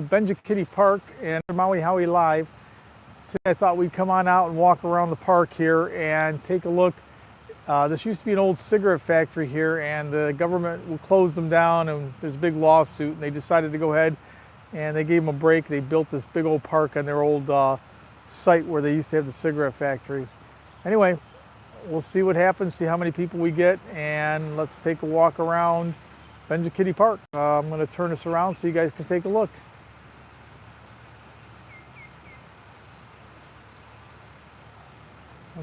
Benjakitti Park and Mauihowey Live. Today I thought we'd come on out and walk around the park here and take a look. This used to be an old cigarette factory here, and the government closed them down, and there's a big lawsuit, and they decided to go ahead and they gave them a break. They built this big old park on their old site where they used to have the cigarette factory. Anyway, we'll see what happens, see how many people we get, and let's take a walk around Benjakitti Park. I'm going to turn this around so you guys can take a look.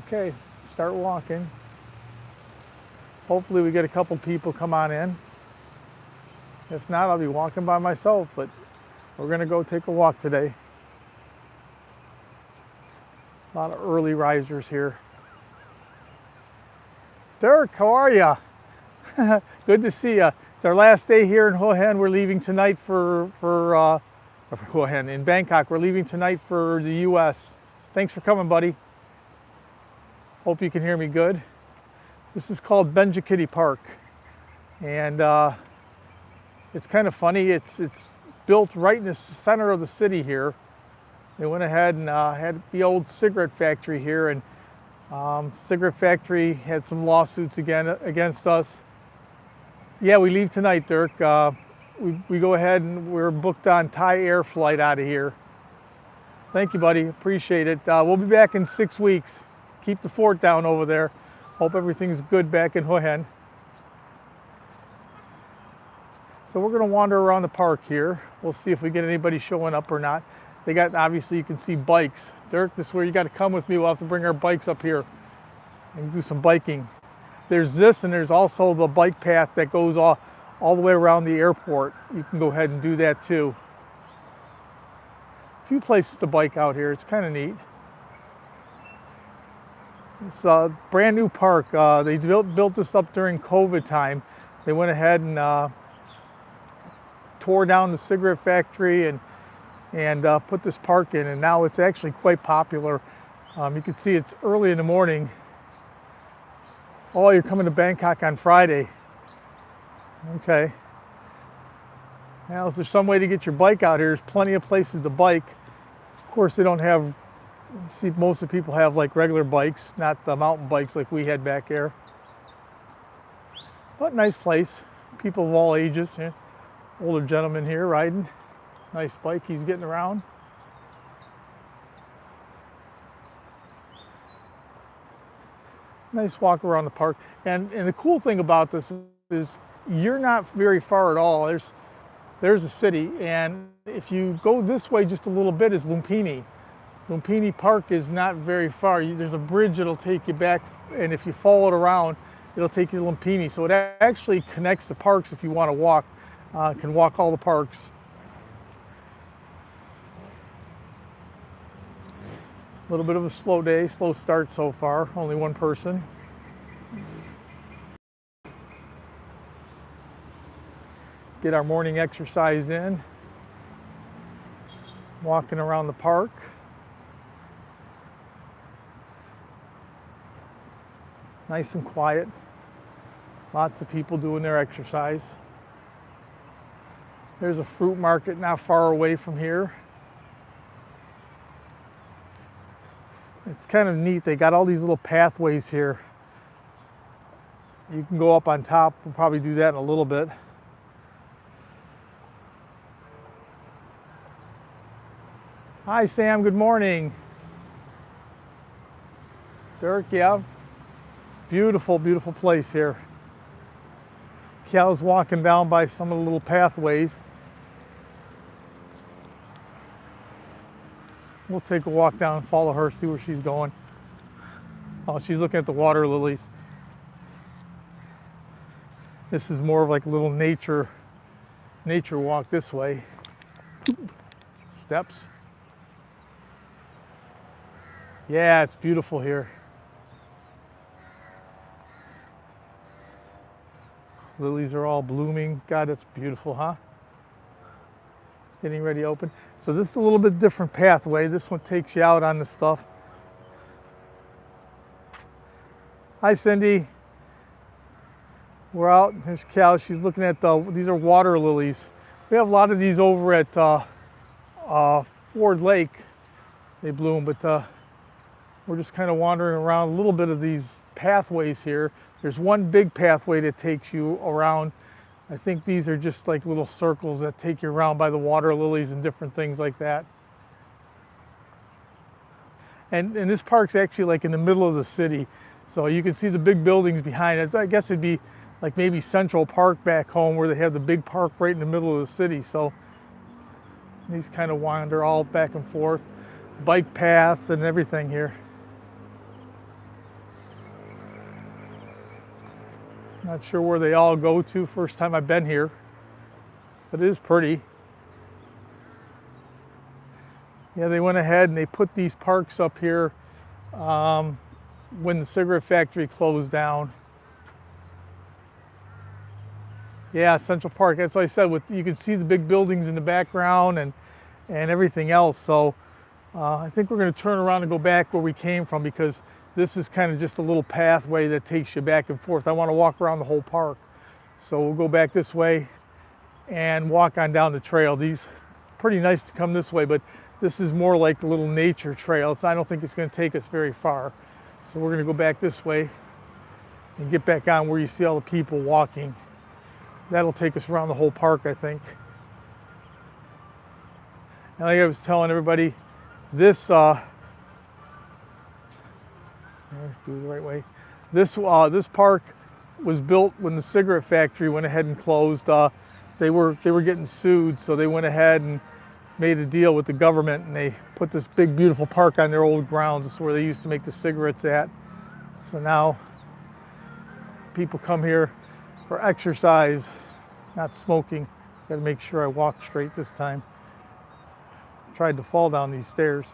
Okay, start walking. Hopefully we get a couple people come on in. If not, I'll be walking by myself, but we're gonna go take a walk today. A lot of early risers here. Dirk, how are ya? Good to see ya. It's our last day here in Hua Hin. We're leaving tonight for Hua Hin, in Bangkok. We're leaving tonight for the US. Thanks for coming, buddy. Hope you can hear me good. This is called Benjakitti Park, and it's kind of funny. It's built right in the center of the city here. They went ahead and had the old cigarette factory here, and cigarette factory had some lawsuits against us. Yeah, we leave tonight, Dirk. We go ahead and we're booked on Thai Air flight out of here. Thank you, buddy. Appreciate it. We'll be back in 6 weeks. Keep the fort down over there. Hope everything's good back in Hua Hin. So we're going to wander around the park here. We'll see if we get anybody showing up or not. They got, obviously you can see bikes. Dirk, this is where you got to come with me. We'll have to bring our bikes up here and do some biking. There's this, and there's also the bike path that goes all the way around the airport. You can go ahead and do that too. A few places to bike out here. It's kind of neat. It's a brand new park. They built this up during COVID time. They went ahead and tore down the cigarette factory and put this park in, and now it's actually quite popular. You can see it's early in the morning. Oh, you're coming to Bangkok on Friday. Okay. Now, if there's some way to get your bike out here, there's plenty of places to bike. Of course, they don't have, see, most of the people have like regular bikes, not the mountain bikes like we had back there. But nice place. People of all ages. Yeah. Older gentleman here riding. Nice bike he's getting around. Nice walk around the park. And the cool thing about this is you're not very far at all. There's a city, and if you go this way just a little bit is Lumpini. Lumpini Park is not very far. There's a bridge that'll take you back, and if you follow it around, it'll take you to Lumpini. So it actually connects the parks if you want to walk. Can walk all the parks. A little bit of a slow day, slow start so far. Only one person. Get our morning exercise in. Walking around the park. Nice and quiet. Lots of people doing their exercise. There's a fruit market not far away from here. It's kind of neat. They got all these little pathways here. You can go up on top. We'll probably do that in a little bit. Hi, Sam. Good morning. Dirk, yeah. Beautiful, beautiful place here. Kiao's walking down by some of the little pathways. We'll take a walk down and follow her, see where she's going. Oh, she's looking at the water lilies. This is more of like a little nature walk this way. Steps. Yeah, it's beautiful here. Lilies are all blooming. God, that's beautiful, huh? Getting ready to open. So this is a little bit different pathway. This one takes you out on the stuff. Hi, Cindy. We're out. There's Cal. She's looking at these are water lilies. We have a lot of these over at Ford Lake, they bloom, but we're just kind of wandering around a little bit of these pathways here. There's one big pathway that takes you around. I think these are just like little circles that take you around by the water lilies and different things like that. And this park's actually like in the middle of the city. So you can see the big buildings behind it. I guess it'd be like maybe Central Park back home where they have the big park right in the middle of the city. So these kind of wander all back and forth. Bike paths and everything here. Not sure where they all go to. First time I've been here, but it is pretty. Yeah, they went ahead and they put these parks up here when the cigarette factory closed down. Yeah, Central Park. That's what I said. You can see the big buildings in the background and everything else. So I think we're going to turn around and go back where we came from, because this is kind of just a little pathway that takes you back and forth. I want to walk around the whole park. So we'll go back this way and walk on down the trail. It's pretty nice to come this way, but this is more like a little nature trail. I don't think it's going to take us very far. So we're going to go back this way and get back on where you see all the people walking. That'll take us around the whole park, I think. And like I was telling everybody, this do it the right way. This park was built when the cigarette factory went ahead and closed. They were getting sued, so they went ahead and made a deal with the government, and they put this big beautiful park on their old grounds. This is where they used to make the cigarettes at. So now people come here for exercise, not smoking. Got to make sure I walk straight this time. Tried to fall down these stairs.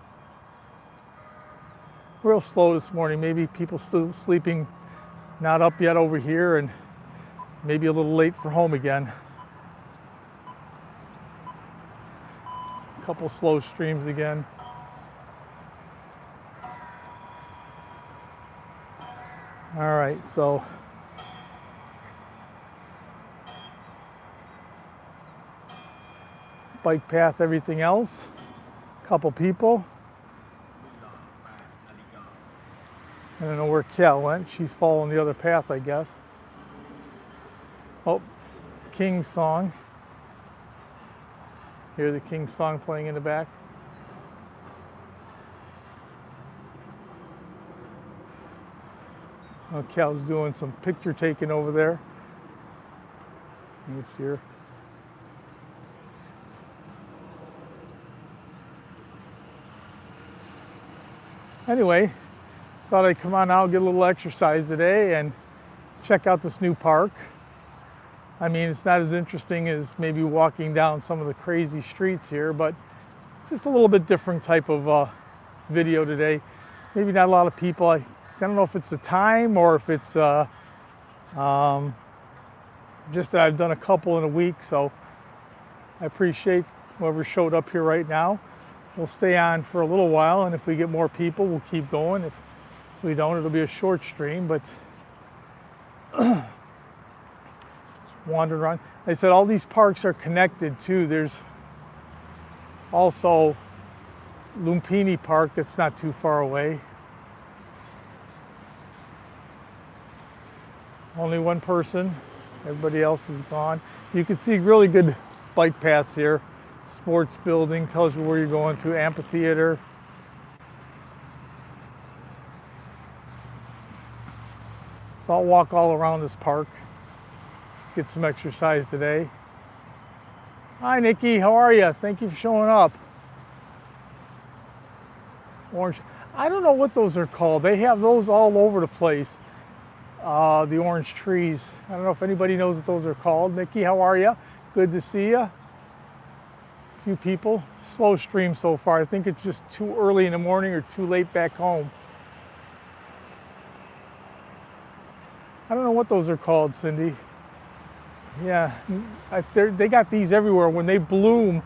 Real slow this morning. Maybe people still sleeping, not up yet over here, and maybe a little late for home again. A couple slow streams again. All right, so bike path, everything else. Couple people. I don't know where Cal went. She's following the other path, I guess. Oh, King's song. Hear the King's song playing in the back. Oh, Cal's doing some picture taking over there. You can see her. Anyway, thought I'd come on out, get a little exercise today, and check out this new park. I mean, it's not as interesting as maybe walking down some of the crazy streets here, but just a little bit different type of video today. Maybe not a lot of people. I don't know if it's the time or if it's just that I've done a couple in a week, so I appreciate whoever showed up here right now. We'll stay on for a little while, and if we get more people, we'll keep going. If we don't, it'll be a short stream, but wander around. I said all these parks are connected too. There's also Lumpini Park that's not too far away. Only one person, everybody else is gone. You can see really good bike paths here. Sports building, tells you where you're going to, amphitheater. So I'll walk all around this park, get some exercise today. Hi Nikki, how are you? Thank you for showing up. Orange, I don't know what those are called. They have those all over the place, the orange trees. I don't know if anybody knows what those are called. Nikki, how are you? Good to see you. Few people. Slow stream so far. I think it's just too early in the morning or too late back home. I don't know what those are called, Cindy. Yeah, they got these everywhere. When they bloom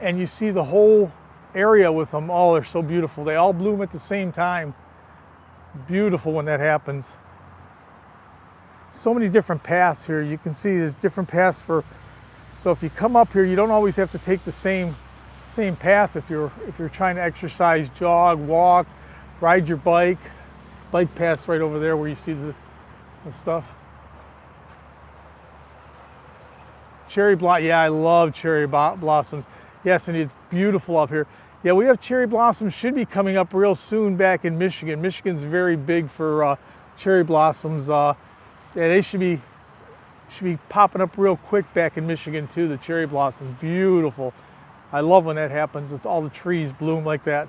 and you see the whole area with them, oh, they're so beautiful. They all bloom at the same time. Beautiful when that happens. So many different paths here. You can see there's different paths for, so if you come up here, you don't always have to take the same Same path if you're trying to exercise, jog, walk, ride your bike. Bike path's right over there where you see the stuff. Cherry blossom, yeah, I love cherry blossoms. Yes, and it's beautiful up here. Yeah, we have cherry blossoms, should be coming up real soon back in Michigan. Michigan's very big for cherry blossoms. Yeah, they should be popping up real quick back in Michigan too, the cherry blossoms, beautiful. I love when that happens, with all the trees bloom like that.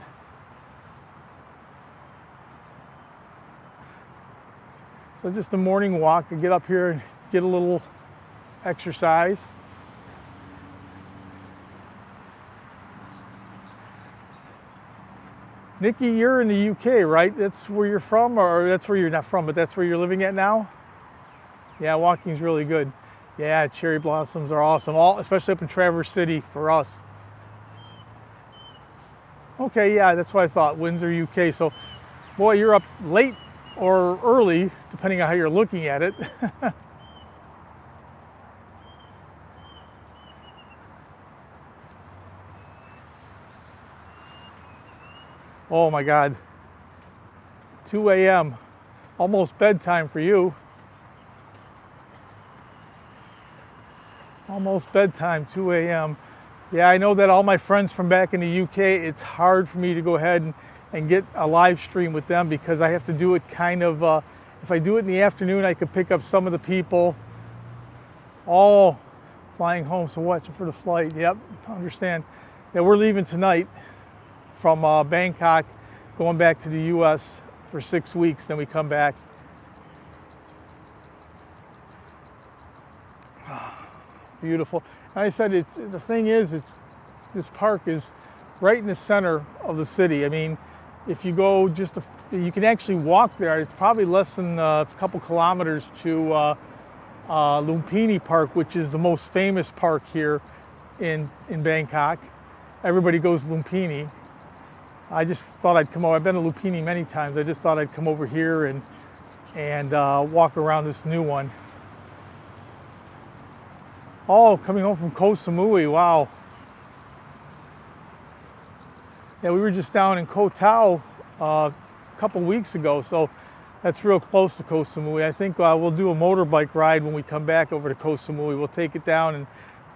So just a morning walk, to get up here and get a little exercise. Nikki, you're in the UK, right? That's where you're from, or that's where you're not from, but that's where you're living at now? Yeah, walking's really good. Yeah, cherry blossoms are awesome, especially up in Traverse City for us. Okay, yeah, that's what I thought, Windsor, UK. So, boy, you're up late or early, depending on how you're looking at it. Oh my God, 2 a.m., almost bedtime for you. Almost bedtime, 2 a.m. Yeah, I know that all my friends from back in the UK, it's hard for me to go ahead and get a live stream with them because I have to do it kind of, if I do it in the afternoon, I could pick up some of the people all flying home, so watching for the flight. Yep, understand. Yeah, we're leaving tonight from Bangkok, going back to the US for 6 weeks, then we come back. Beautiful. I said, the thing is, this park is right in the center of the city. I mean, if you go you can actually walk there. It's probably less than a couple kilometers to Lumpini Park, which is the most famous park here in Bangkok. Everybody goes Lumpini. I just thought I'd come over. I've been to Lumpini many times. I just thought I'd come over here and walk around this new one. Oh, coming home from Koh Samui, wow. Yeah, we were just down in Koh Tao a couple weeks ago, so that's real close to Koh Samui. I think we'll do a motorbike ride when we come back over to Koh Samui. We'll take it down and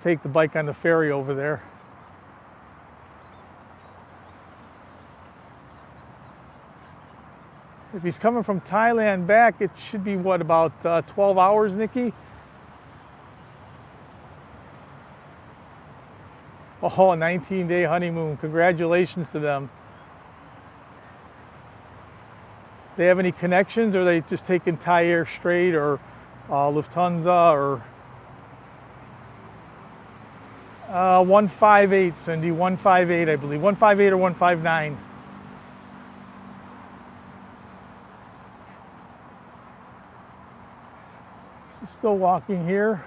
take the bike on the ferry over there. If he's coming from Thailand back, it should be, what, about 12 hours, Nikki? Oh, a 19-day honeymoon. Congratulations to them. They have any connections, or are they just taking Thai Air straight, or Lufthansa, or 158, Cindy, 158, I believe. 158 or 159. Still walking here.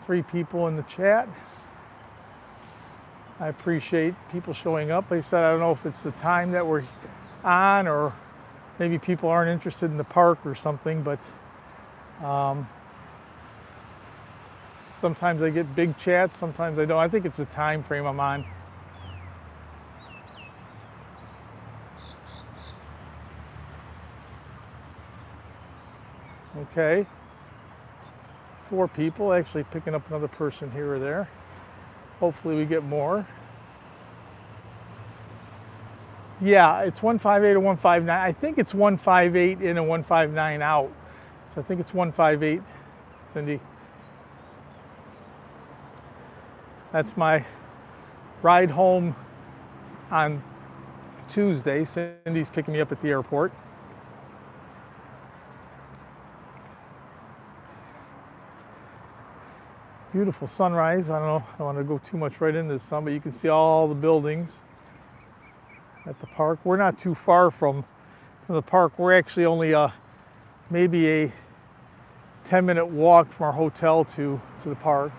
3 people in the chat. I appreciate people showing up. Like I said, I don't know if it's the time that we're on, or maybe people aren't interested in the park or something, but sometimes I get big chats, sometimes I don't. I think it's the time frame I'm on. Okay. 4 people, actually picking up another person here or there. Hopefully we get more. Yeah, it's 158 or 159. I think it's 158 in and 159 out. So I think it's 158, Cindy. That's my ride home on Tuesday. Cindy's picking me up at the airport. Beautiful sunrise. I don't know, I don't want to go too much right into the sun, but you can see all the buildings at the park. We're not too far from the park. We're actually only maybe a 10-minute walk from our hotel to the park.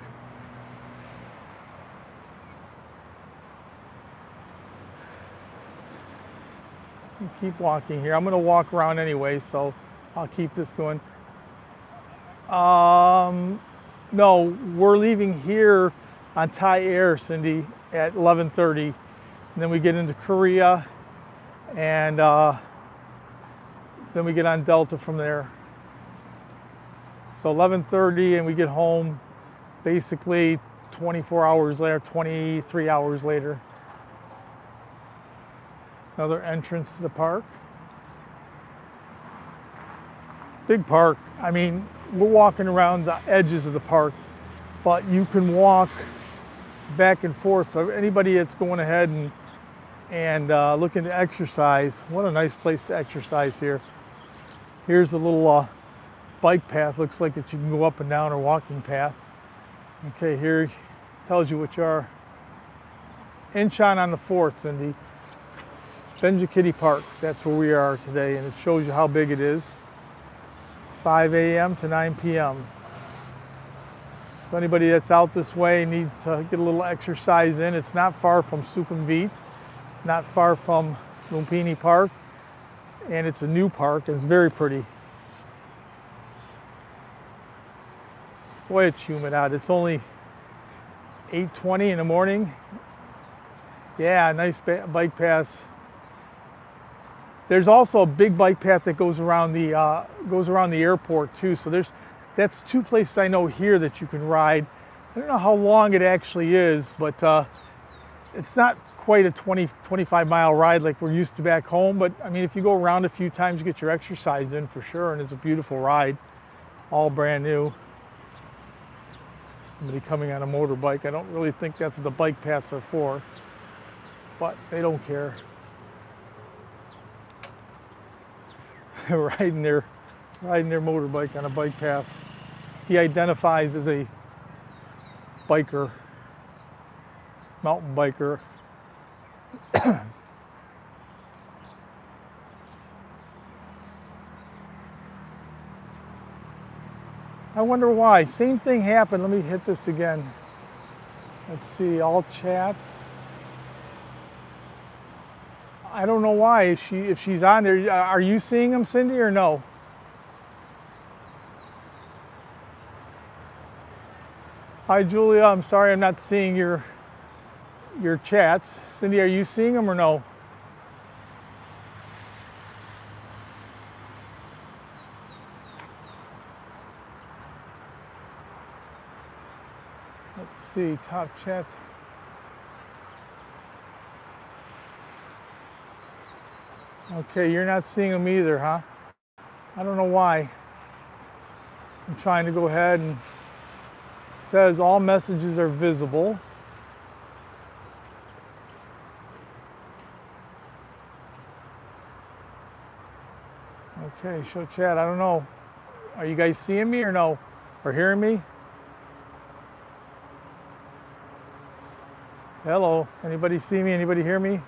Keep walking here. I'm going to walk around anyway, so I'll keep this going. No, we're leaving here on Thai Air, Cindy, at 11:30. And then we get into Korea, and then we get on Delta from there. So 11:30, and we get home basically 24 hours later, 23 hours later. Another entrance to the park. Big park. I mean, we're walking around the edges of the park, but you can walk back and forth. So anybody that's going ahead and looking to exercise, what a nice place to exercise here. Here's a little bike path. Looks like that you can go up and down, or walking path. Okay, here tells you what you are. Incheon on the 4th, Cindy. Benjakitti Park, that's where we are today, and it shows you how big it is. 5 a.m. to 9 p.m. So anybody that's out this way needs to get a little exercise in. It's not far from Sukhumvit, not far from Lumpini Park, and it's a new park, and it's very pretty. Boy, it's humid out. It's only 8:20 in the morning. Yeah, nice bike path. There's also a big bike path that goes around the airport too. So that's two places I know here that you can ride. I don't know how long it actually is, but it's not quite a 25 mile ride like we're used to back home. But I mean, if you go around a few times, you get your exercise in for sure, and it's a beautiful ride, all brand new. Somebody coming on a motorbike. I don't really think that's what the bike paths are for, but they don't care. riding their motorbike on a bike path. He identifies as a biker, mountain biker. I wonder why. Same thing happened. Let me hit this again. Let's see, all chats. I don't know why. If she's on there, are you seeing them, Cindy, or no? Hi, Julia. I'm sorry I'm not seeing your chats. Cindy, are you seeing them or no? Let's see, top chats. Okay, you're not seeing them either, huh? I don't know why. I'm trying to go ahead, and it says all messages are visible. Okay, show chat. I don't know. Are you guys seeing me or no? Or hearing me? Hello, anybody see me? Anybody hear me?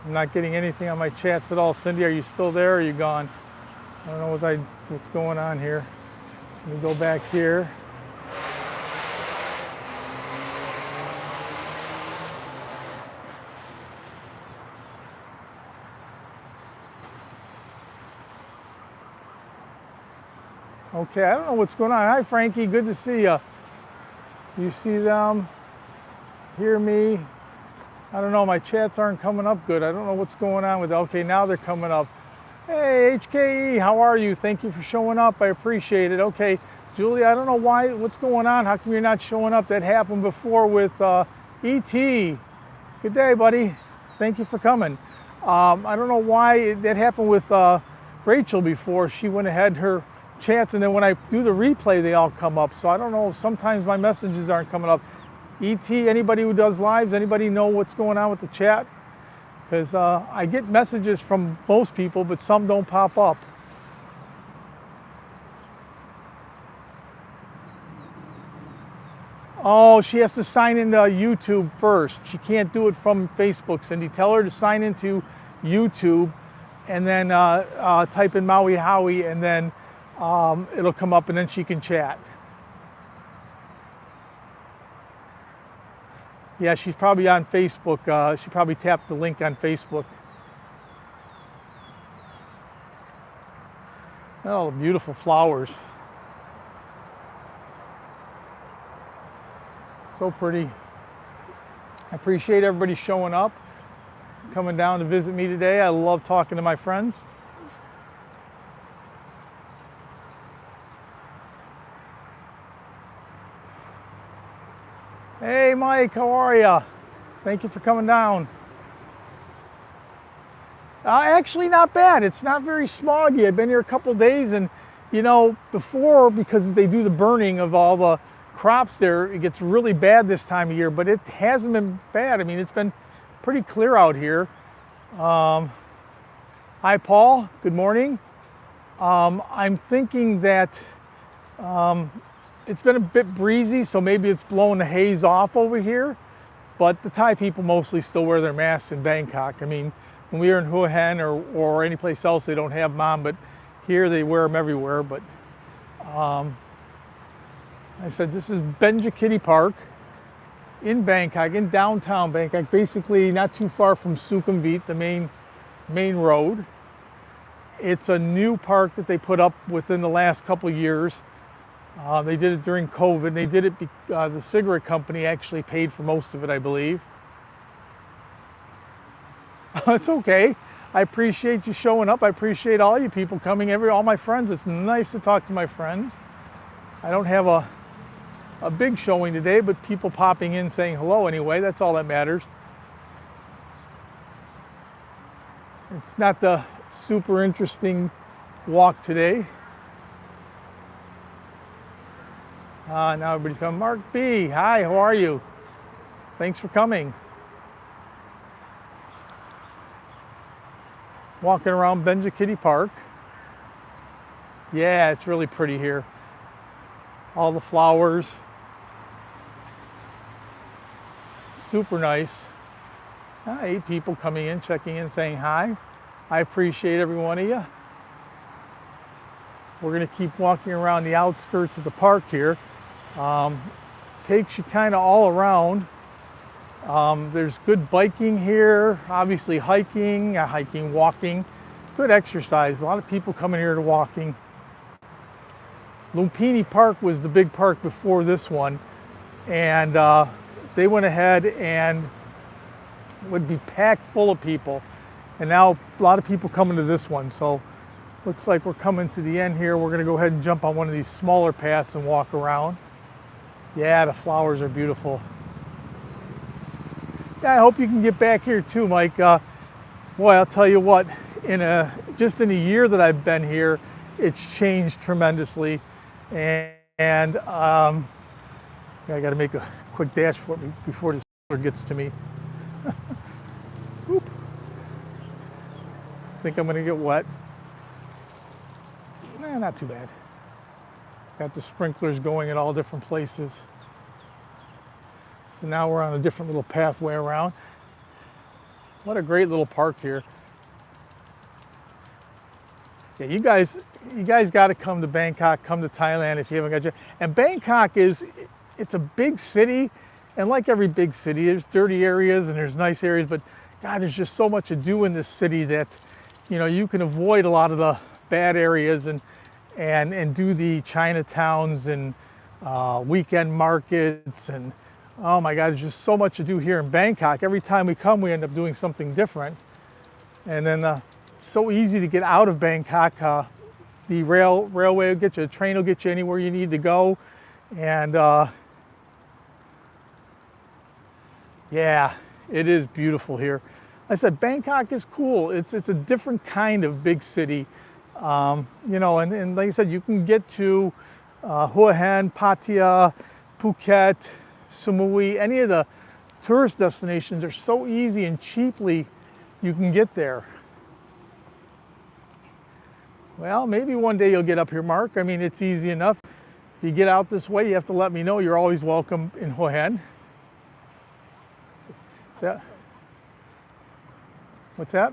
I'm not getting anything on my chats at all. Cindy, are you still there or are you gone? I don't know what's going on here. Let me go back here. Okay, I don't know what's going on. Hi, Frankie, good to see you. You see them, hear me. I don't know, my chats aren't coming up good. I don't know what's going on with it. Okay, now they're coming up. Hey, HKE, how are you? Thank you for showing up. I appreciate it. Okay, Julie, I don't know what's going on. How come you're not showing up? That happened before with ET. Good day, buddy. Thank you for coming. I don't know why that happened with Rachel before. She went ahead her chats, and then when I do the replay, they all come up. So I don't know, sometimes my messages aren't coming up. ET, anybody who does lives, anybody know what's going on with the chat? Because I get messages from most people, but some don't pop up. Oh, she has to sign into YouTube first. She can't do it from Facebook, Cindy. Tell her to sign into YouTube and then type in Mauihowey, and then it'll come up, and then she can chat. Yeah, she's probably on Facebook. She probably tapped the link on Facebook. Oh, beautiful flowers. So pretty. I appreciate everybody showing up, coming down to visit me today. I love talking to my friends. Hey Mike, how are you? Thank you for coming down. Actually not bad. It's not very smoggy. I've been here a couple days, and you know, before, because they do the burning of all the crops there, it gets really bad this time of year, but it hasn't been bad. I mean, it's been pretty clear out here. Hi Paul, good morning. I'm thinking that it's been a bit breezy, so maybe it's blowing the haze off over here, but the Thai people mostly still wear their masks in Bangkok. I mean, when we were in Hua Hin or any place else, they don't have them, but here they wear them everywhere. But I said this is Benjakitti Park in Bangkok, in downtown Bangkok, basically not too far from Sukhumvit, the main road. It's a new park that they put up within the last couple of years. They did it during COVID. They did it, the cigarette company actually paid for most of it, I believe. It's okay. I appreciate you showing up. I appreciate all you people coming, all my friends. It's nice to talk to my friends. I don't have a big showing today, but people popping in saying hello anyway. That's all that matters. It's not the super interesting walk today. Now everybody's coming. Mark B, hi, how are you? Thanks for coming. Walking around Benjakitti Park. Yeah, it's really pretty here. All the flowers. Super nice. 8 people coming in, checking in, saying hi. I appreciate every one of you. We're going to keep walking around the outskirts of the park here. Takes you kind of all around. There's good biking here, obviously hiking, walking, good exercise. A lot of people coming here to walking. Lumpini Park was the big park before this one, and they went ahead and would be packed full of people. And now a lot of people coming to this one. So looks like we're coming to the end here. We're going to go ahead and jump on one of these smaller paths and walk around. Yeah, the flowers are beautiful. Yeah, I hope you can get back here too, Mike. Boy, I'll tell you what, just in a year that I've been here, it's changed tremendously. And I got to make a quick dash for me before this gets to me. I think I'm going to get wet. Nah, not too bad. Got the sprinklers going at all different places. So now we're on a different little pathway around. What a great little park here. Yeah, you guys got to come to Bangkok, come to Thailand if you haven't got your. And Bangkok it's a big city, and like every big city, there's dirty areas and there's nice areas, but God, there's just so much to do in this city that, you know, you can avoid a lot of the bad areas and do the Chinatowns and weekend markets, and oh my God, there's just so much to do here in Bangkok. Every time we come, we end up doing something different. And then so easy to get out of Bangkok. The railway will get you, the train will get you anywhere you need to go. And yeah, it is beautiful here. I said Bangkok is cool. It's a different kind of big city. You know, and like I said, you can get to Hua Hin, Pattaya, Phuket, Samui, any of the tourist destinations are so easy and cheaply you can get there. Well, maybe one day you'll get up here, Mark. I mean, it's easy enough. If you get out this way, you have to let me know. You're always welcome in Hua Hin. What's that?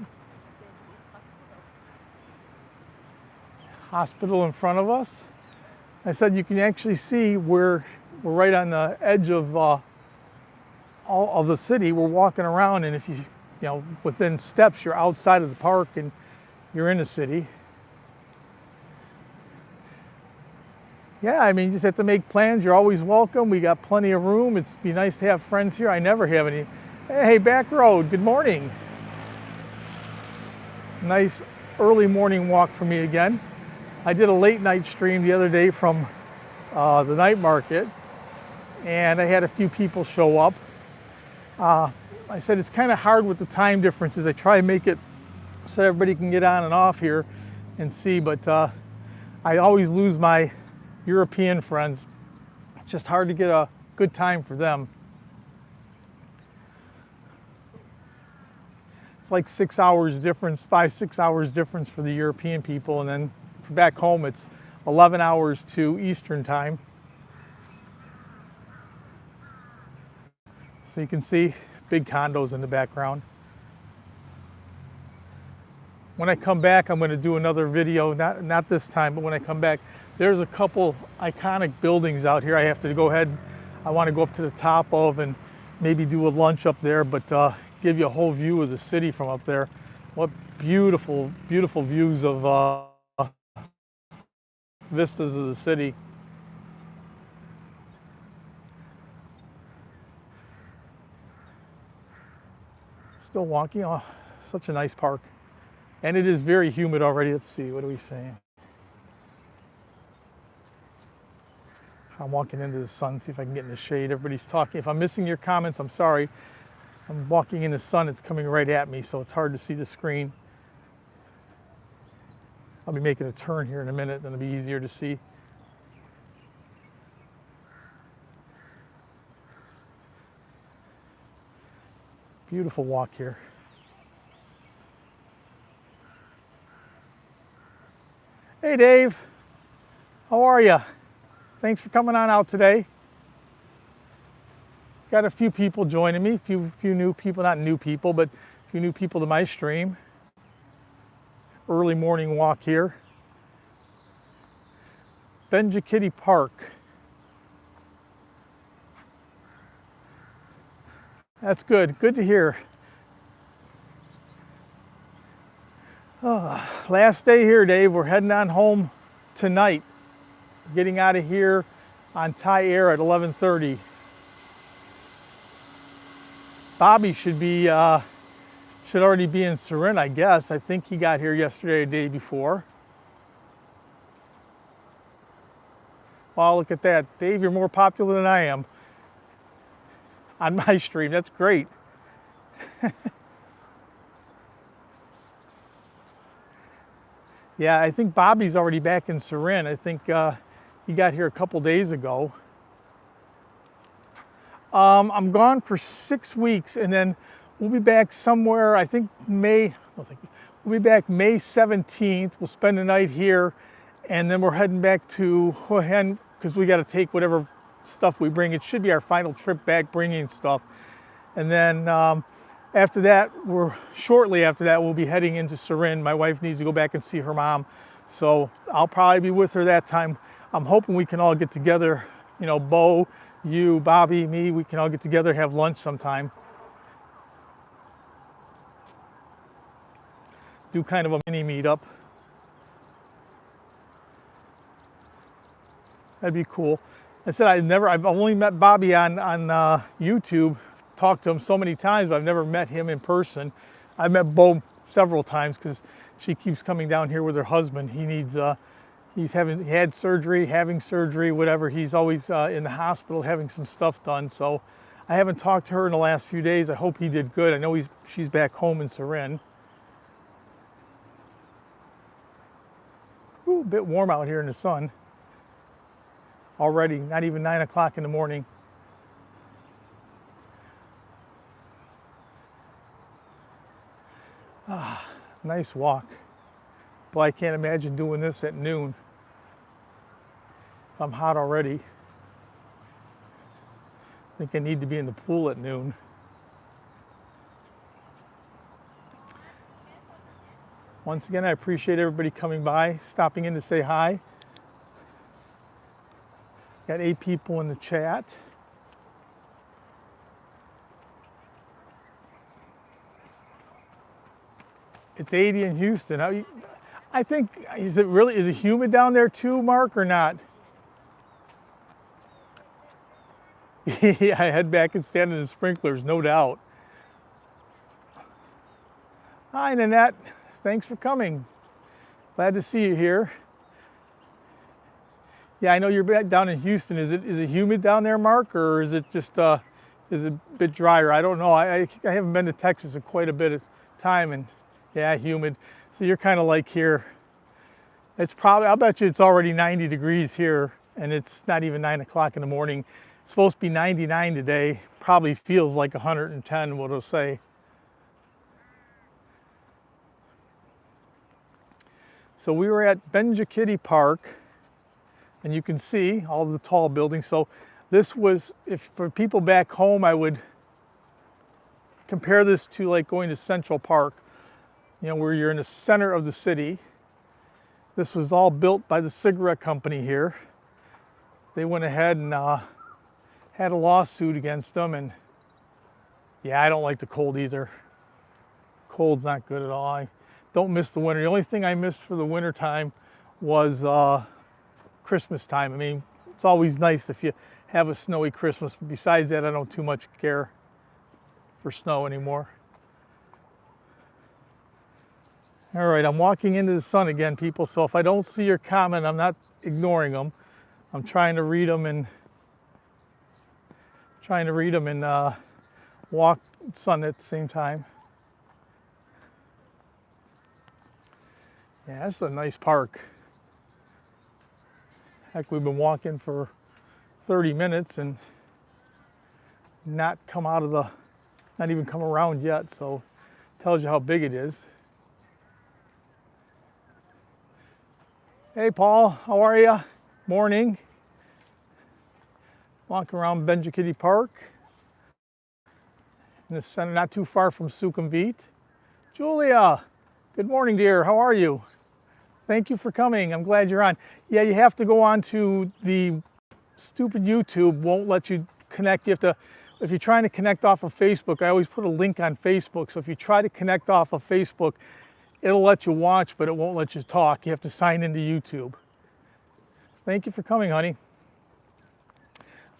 Hospital in front of us. I said you can actually see we're right on the edge of all of the city. We're walking around, and if you know, within steps, you're outside of the park and you're in the city. Yeah, I mean, you just have to make plans. You're always welcome. We got plenty of room. It's be nice to have friends here. I never have any. Hey, back road, good morning. Nice early morning walk for me again. I did a late night stream the other day from the night market, and I had a few people show up. I said it's kind of hard with the time differences. I try to make it so everybody can get on and off here and see, but I always lose my European friends. It's just hard to get a good time for them. It's like 6 hours difference, 5-6 hours difference for the European people, and then for back home it's 11 hours to Eastern time. So you can see big condos in the background. When I come back, I'm going to do another video, not this time, but when I come back, there's a couple iconic buildings out here I have to go ahead. I want to go up to the top of and maybe do a lunch up there, but give you a whole view of the city from up there. What beautiful, beautiful views of vistas of the city. Still walking. Oh, such a nice park. And it is very humid already. Let's see, what are we saying? I'm walking into the sun, see if I can get in the shade. Everybody's talking. If I'm missing your comments, I'm sorry. I'm walking in the sun, it's coming right at me, so it's hard to see the screen. I'll be making a turn here in a minute, then it'll be easier to see. Beautiful walk here. Hey Dave, how are you? Thanks for coming on out today. Got a few people joining me, few new people, not new people, but a few new people to my stream. Early morning walk here. Benjakitti Park. That's good, good to hear. Last day here, Dave. We're heading on home tonight. Getting out of here on Thai Air at 11:30. Bobby should already be in Surin, I guess. I think he got here yesterday or the day before. Wow, look at that. Dave, you're more popular than I am on my stream. That's great. Yeah, I think Bobby's already back in Surin. I think he got here a couple days ago. I'm gone for 6 weeks, and then we'll be back somewhere, I think we'll be back May 17th. We'll spend the night here, and then we're heading back to Hua Hin because we got to take whatever stuff we bring. It should be our final trip back, bringing stuff. And then after that, shortly after that, we'll be heading into Surin. My wife needs to go back and see her mom, so I'll probably be with her that time. I'm hoping we can all get together, you know, Bo, you, Bobby, me, we can all get together, have lunch sometime. Do kind of a mini meetup. That'd be cool. I said I've only met Bobby on YouTube, talked to him so many times, but I've never met him in person. I've met Bo several times because she keeps coming down here with her husband. He needs, he had surgery, having surgery, whatever. He's always in the hospital having some stuff done. So I haven't talked to her in the last few days. I hope he did good. I know she's back home in Surin. Ooh, a bit warm out here in the sun. Already, not even 9 o'clock in the morning. Ah, nice walk. Boy, I can't imagine doing this at noon. I'm hot already. I think I need to be in the pool at noon. Once again, I appreciate everybody coming by, stopping in to say hi. Got 8 people in the chat. It's 80 in Houston. I think, is it humid down there too, Mark, or not? Yeah, I head back and stand in the sprinklers, no doubt. Hi, Nanette. Thanks for coming. Glad to see you here. Yeah, I know you're down in Houston. Is it humid down there, Mark, or is it just is it a bit drier? I don't know. I haven't been to Texas in quite a bit of time, and yeah, humid. So you're kind of like here. It's probably, I'll bet you it's already 90 degrees here, and it's not even 9 o'clock in the morning. It's supposed to be 99 today. Probably feels like 110, what it'll say. So we were at Benjakitti Park, and you can see all the tall buildings. So this was, if for people back home, I would compare this to like going to Central Park, you know, where you're in the center of the city. This was all built by the cigarette company here. They went ahead and had a lawsuit against them, and yeah, I don't like the cold either. Cold's not good at all. I don't miss the winter. The only thing I missed for the winter time was Christmas time. I mean, it's always nice if you have a snowy Christmas, but besides that, I don't too much care for snow anymore. All right, I'm walking into the sun again, people, so if I don't see your comment, I'm not ignoring them. I'm trying to read them and walk sun at the same time. Yeah, this is a nice park. Heck, we've been walking for 30 minutes and not even come around yet, so it tells you how big it is. Hey Paul, how are you? Morning. Walking around Benjakitti Park in the center, not too far from Sukhumvit. Julia, good morning, dear. How are you? Thank you for coming. I'm glad you're on. Yeah, you have to go on to the stupid YouTube, won't let you connect. You have to, if you're trying to connect off of Facebook, I always put a link on Facebook. So if you try to connect off of Facebook, it'll let you watch, but it won't let you talk. You have to sign into YouTube. Thank you for coming, honey.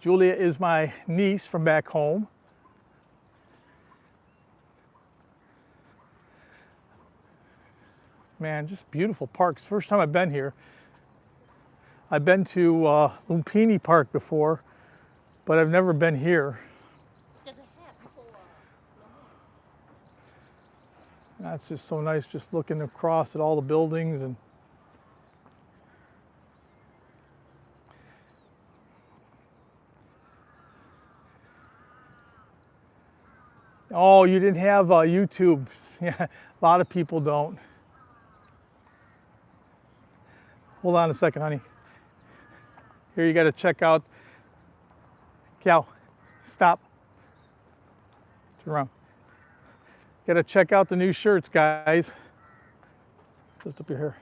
Julia is my niece from back home. Man, just beautiful parks. First time I've been here. I've been to Lumpini Park before, but I've never been here. That's just so nice, just looking across at all the buildings. And oh, you didn't have YouTube. Yeah, a lot of people don't. Hold on a second, honey. Here, you got to check out. Cal, stop. Turn around. Got to check out the new shirts, guys. Lift up your hair.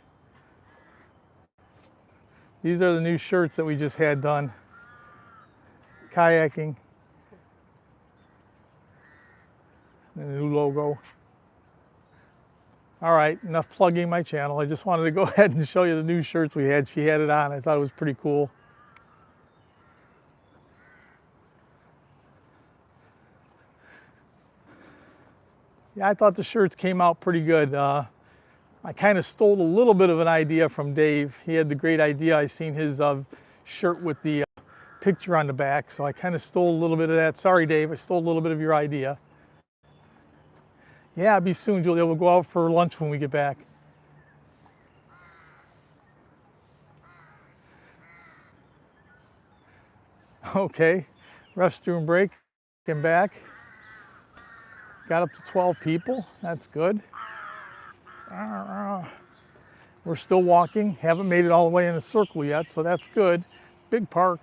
These are the new shirts that we just had done. Kayaking. And the new logo. All right, enough plugging my channel. I just wanted to go ahead and show you the new shirts we had. She had it on. I thought it was pretty cool. Yeah, I thought the shirts came out pretty good. I kind of stole a little bit of an idea from Dave. He had the great idea. I seen his shirt with the picture on the back, so I kind of stole a little bit of that. Sorry, Dave, I stole a little bit of your idea. Yeah, be soon, Julia. We'll go out for lunch when we get back. Okay, restroom break, came back. Got up to 12 people, that's good. We're still walking, haven't made it all the way in a circle yet, so that's good. Big park,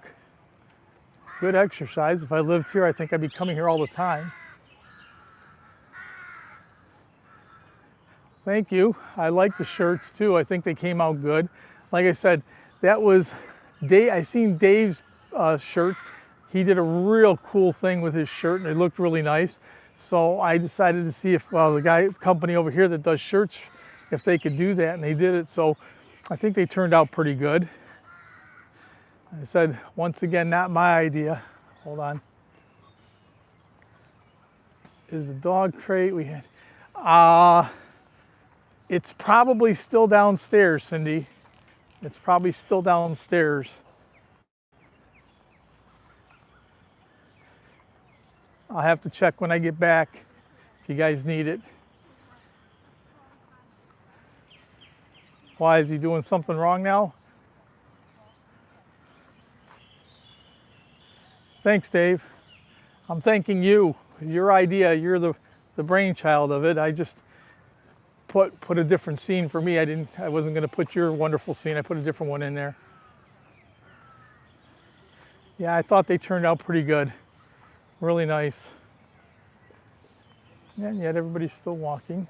good exercise. If I lived here, I think I'd be coming here all the time. Thank you. I like the shirts too. I think they came out good. Like I said, that was Dave. I seen Dave's shirt. He did a real cool thing with his shirt, and it looked really nice. So I decided to see if the company over here that does shirts, if they could do that, and they did it. So I think they turned out pretty good. I said, once again, not my idea. Hold on. is the dog crate we had. It's probably still downstairs, Cindy. It's probably still downstairs. I'll have to check when I get back if you guys need it. Why, is he doing something wrong now? Thanks, Dave. I'm thanking you. Your idea, you're the brainchild of it. I just put a different scene for me. I wasn't going to put your wonderful scene. I put a different one in there. Yeah, I thought they turned out pretty good. Really nice. And yet everybody's still walking.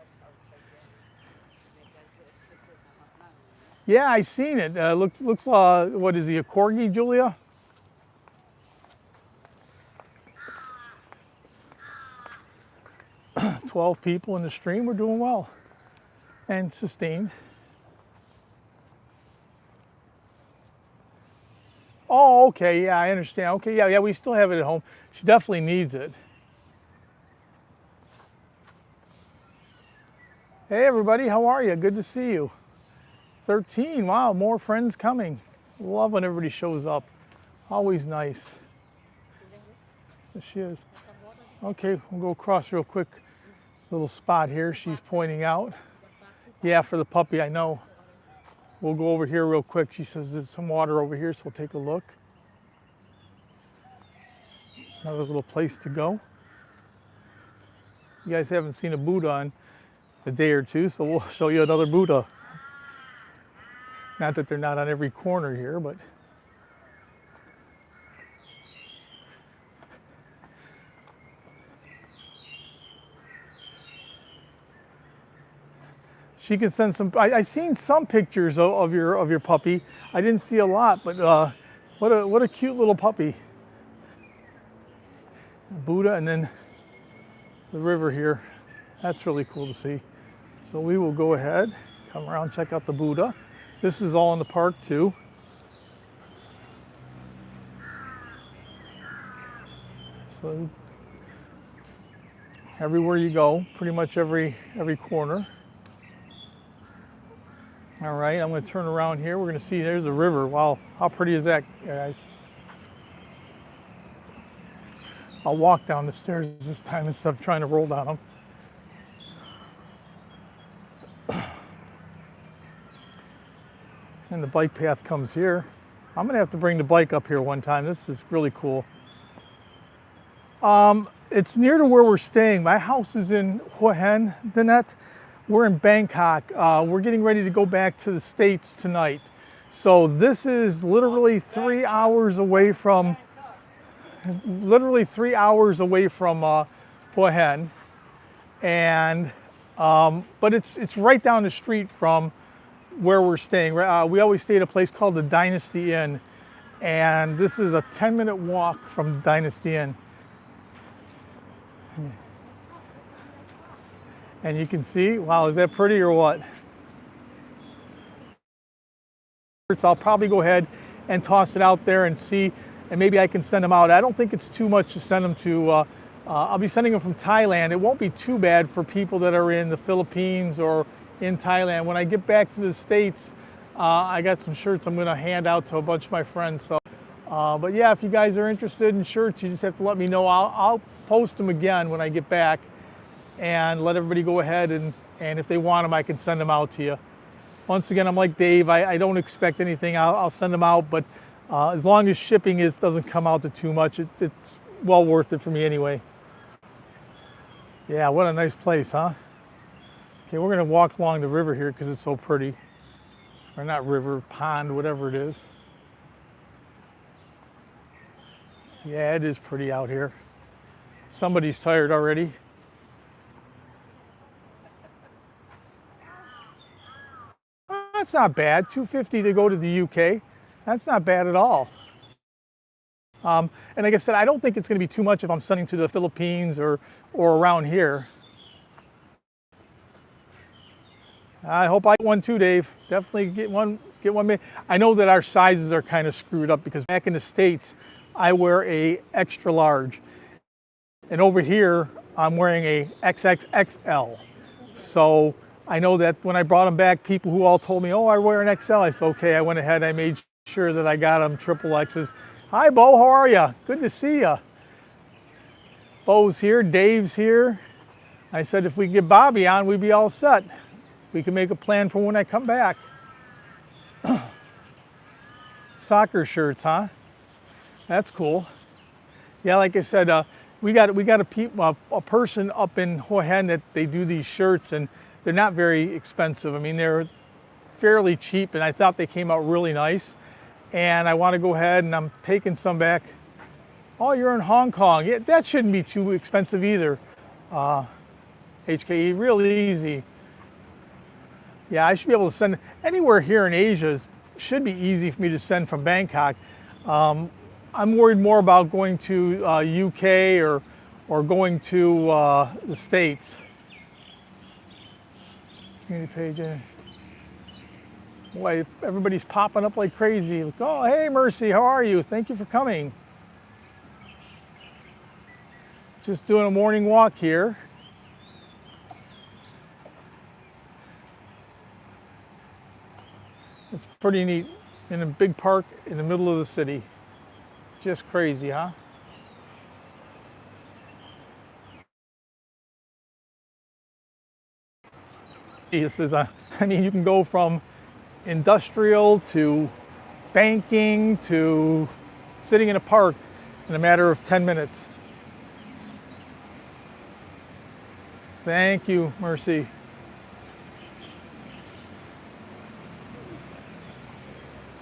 Yeah, I seen it. Looks. What is he? A corgi, Julia? $12 people in the stream. We're doing well and sustained. Oh, okay. Yeah, I understand. Okay, yeah. We still have it at home. She definitely needs it. Hey, everybody. How are you? Good to see you. 13. Wow, more friends coming. Love when everybody shows up. Always nice. There she is. Okay, we'll go across real quick. Little spot here she's pointing out. Yeah, for the puppy, I know. We'll go over here real quick. She says there's some water over here, so we'll take a look. Another little place to go. You guys haven't seen a Buddha in a day or two, so we'll show you another Buddha. Not that they're not on every corner here, but she can send some. I seen some pictures of your puppy. I didn't see a lot, but what a cute little puppy. Buddha, and then the river here. That's really cool to see. So we will go ahead, come around, check out the Buddha. This is all in the park too. So everywhere you go, pretty much every corner. All right, I'm going to turn around here. We're going to see there's a river. Wow, how pretty is that, guys? I'll walk down the stairs this time instead of trying to roll down them. And the bike path comes here. I'm gonna have to bring the bike up here one time. This is really cool. It's near to where we're staying. My house is in Hua Hin, Danette. We're in Bangkok. We're getting ready to go back to the States tonight. So this is literally 3 hours away from, Hua Hin. And, but it's right down the street from where we're staying. We always stay at a place called the Dynasty Inn, and this is a 10-minute walk from the Dynasty Inn. And you can see, wow, is that pretty or what? I'll probably go ahead and toss it out there and see, and maybe I can send them out. I don't think it's too much to send them to, I'll be sending them from Thailand. It won't be too bad for people that are in the Philippines or in Thailand. When I get back to the States, I got some shirts I'm gonna hand out to a bunch of my friends. So, but yeah, if you guys are interested in shirts, you just have to let me know. I'll post them again when I get back and let everybody go ahead, and if they want them, I can send them out to you. Once again, I'm like Dave, I don't expect anything. I'll send them out, but as long as shipping doesn't come out to too much, it's well worth it for me anyway. Yeah, what a nice place, huh? Okay, we're gonna walk along the river here because it's so pretty. Or not river, pond, whatever it is. Yeah, it is pretty out here. Somebody's tired already. That's not bad, $250 to go to the UK. That's not bad at all. And like I said, I don't think it's gonna be too much if I'm sending to the Philippines or around here. I hope I get one too, Dave. Definitely get one made. I know that our sizes are kind of screwed up because back in the States, I wear a extra large. And over here, I'm wearing a XXXL. So I know that when I brought them back, people who all told me, oh, I wear an XL. I said, okay, I went ahead, I made sure that I got them triple X's. Hi, Bo, how are you? Good to see you. Bo's here, Dave's here. I said if we could get Bobby on, we'd be all set. We can make a plan for when I come back. Soccer shirts, huh? That's cool. Yeah, like I said, we got a person up in Hua Hin that they do these shirts, and they're not very expensive. I mean, they're fairly cheap, and I thought they came out really nice. And I want to go ahead and I'm taking some back. Oh, you're in Hong Kong. Yeah, that shouldn't be too expensive either. HKE, really easy. Yeah, I should be able to send anywhere here in Asia. Should be easy for me to send from Bangkok. I'm worried more about going to UK or going to the States. Community page. Boy, everybody's popping up like crazy. Like, oh, hey, Mercy, how are you? Thank you for coming. Just doing a morning walk here. It's pretty neat in a big park in the middle of the city. Just crazy, huh? This is I mean, you can go from industrial to banking to sitting in a park in a matter of 10 minutes. Thank you, Mercy.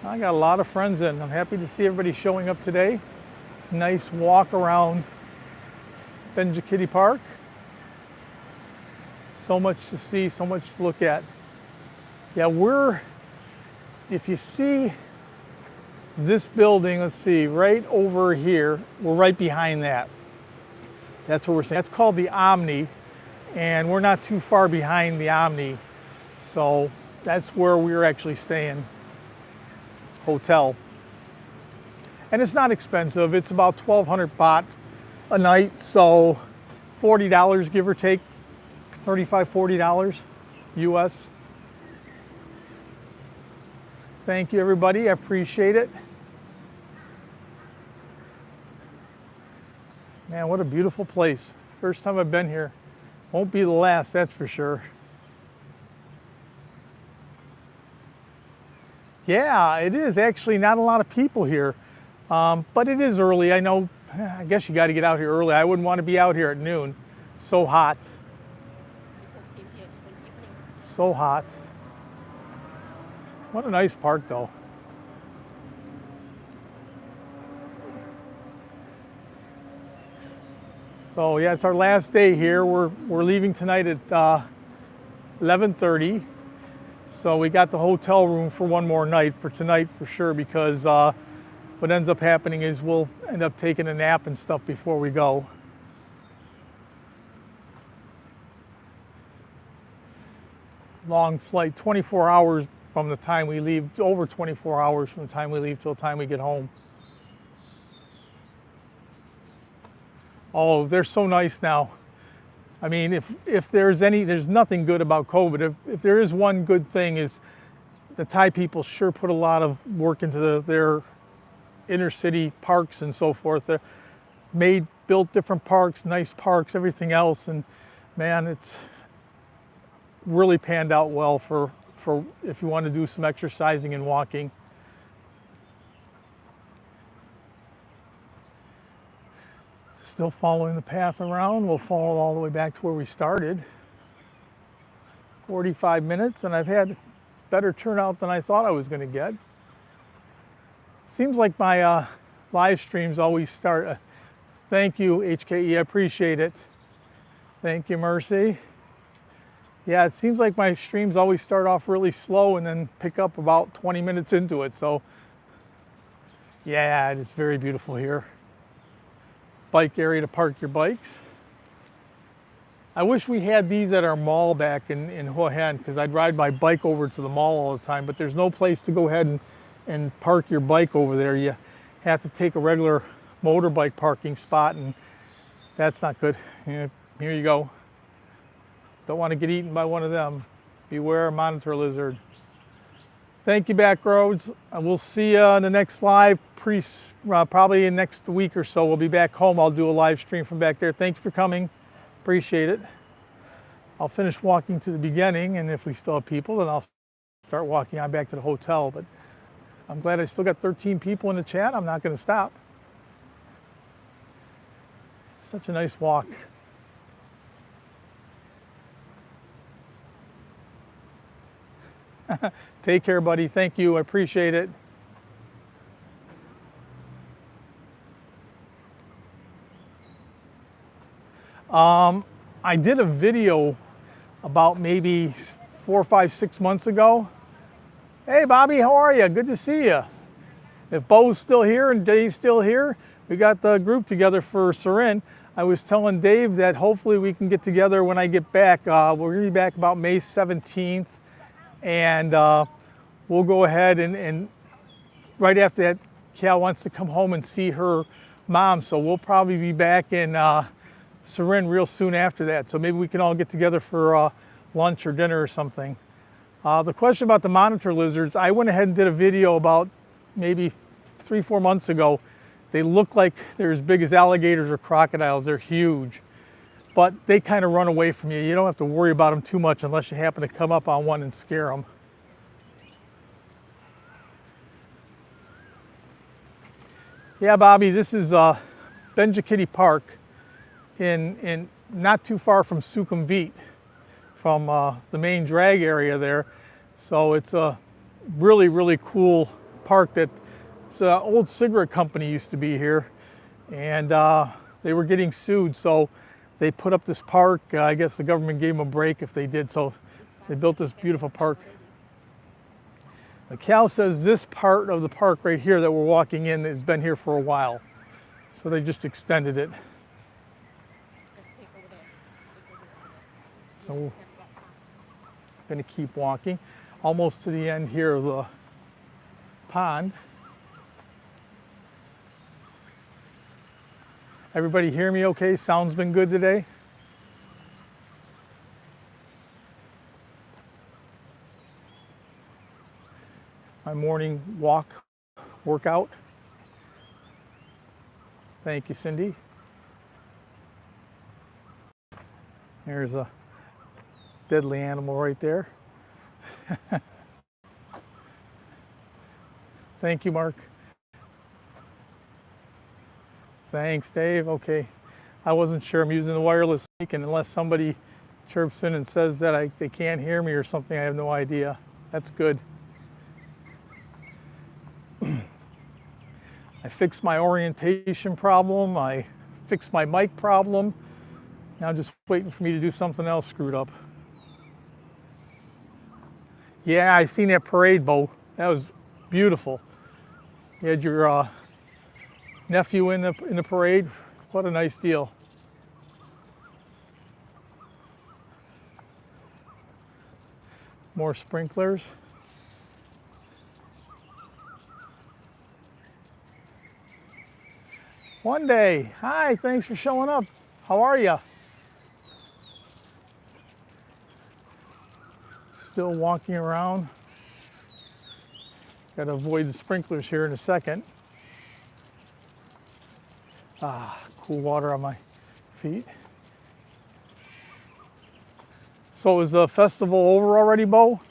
I got a lot of friends in. I'm happy to see everybody showing up today. Nice walk around Benjakitti Park. So much to see, so much to look at. Yeah, if you see this building, let's see, right over here, we're right behind that. That's what we're saying. That's called the Omni, and we're not too far behind the Omni. So that's where we're actually staying. Hotel. And it's not expensive. It's about 1,200 baht a night, so $40 give or take, $35, $40 US. Thank you, everybody. I appreciate it. Man, what a beautiful place. First time I've been here. Won't be the last, that's for sure. Yeah, it is actually not a lot of people here, but it is early. I know, I guess you got to get out here early. I wouldn't want to be out here at noon. So hot. So hot. What a nice park though. So yeah, it's our last day here. We're leaving tonight at 11:30. So we got the hotel room for one more night for tonight for sure, because what ends up happening is we'll end up taking a nap and stuff before we go. Long flight, 24 hours from the time we leave, over 24 hours from the time we leave till the time we get home. Oh, they're so nice now. I mean, if there's nothing good about COVID. If there is one good thing, is the Thai people sure put a lot of work into their inner city parks and so forth. They built different parks, nice parks, everything else, and man, it's really panned out well for if you want to do some exercising and walking. Still following the path around. We'll follow all the way back to where we started. 45 minutes, and I've had better turnout than I thought I was going to get. Seems like my live streams always start. Thank you, HKE, I appreciate it. Thank you, Mercy. Yeah, it seems like my streams always start off really slow and then pick up about 20 minutes into it. So yeah, it's very beautiful here. Bike area to park your bikes. I wish we had these at our mall back in Hua Hin, because I'd ride my bike over to the mall all the time, but there's no place to go ahead and park your bike over there. You have to take a regular motorbike parking spot, and that's not good. You know, Here you go. Don't want to get eaten by one of them. Beware monitor lizard. Thank you, Backroads. We'll see you in the next live, probably in next week or so. We'll be back home. I'll do a live stream from back there. Thank you for coming. Appreciate it. I'll finish walking to the beginning, and if we still have people, then I'll start walking on back to the hotel. But I'm glad I still got 13 people in the chat. I'm not going to stop. Such a nice walk. Take care, buddy. Thank you. I appreciate it. I did a video about maybe 4, 5, 6 months ago. Hey, Bobby, how are you? Good to see you. If Bo's still here and Dave's still here, we got the group together for Surin. I was telling Dave that hopefully we can get together when I get back. We're going to be back about May 17th. And we'll go ahead and right after that, Cal wants to come home and see her mom. So we'll probably be back in Surin real soon after that. So maybe we can all get together for lunch or dinner or something. The question about the monitor lizards, I went ahead and did a video about maybe 3, 4 months ago. They look like they're as big as alligators or crocodiles. They're huge. But they kind of run away from you. You don't have to worry about them too much unless you happen to come up on one and scare them. Yeah, Bobby, this is Benjakitti Park in not too far from Sukhumvit, from the main drag area there. So it's a really, really cool park that it's an old cigarette company used to be here, and they were getting sued. So they put up this park. I guess the government gave them a break if they did, so they built this beautiful park. The Cal says this part of the park right here that we're walking in has been here for a while, so they just extended it. So we're going to keep walking, almost to the end here of the pond. Everybody hear me okay? Sound's been good today? My morning workout. Thank you, Cindy. There's a deadly animal right there. Thank you, Mark. Thanks, Dave. Okay. I wasn't sure. I'm using the wireless mic, and unless somebody chirps in and says that they can't hear me or something, I have no idea. That's good. I fixed my orientation problem. I fixed my mic problem. Now just waiting for me to do something else screwed up. Yeah, I seen that parade, Bo. That was beautiful. You had your nephew in the parade. What a nice deal. More sprinklers. One day. Hi, thanks for showing up. How are you? Still walking around. Got to avoid the sprinklers here in a second. Cool water on my feet. So is the festival over already, Bo?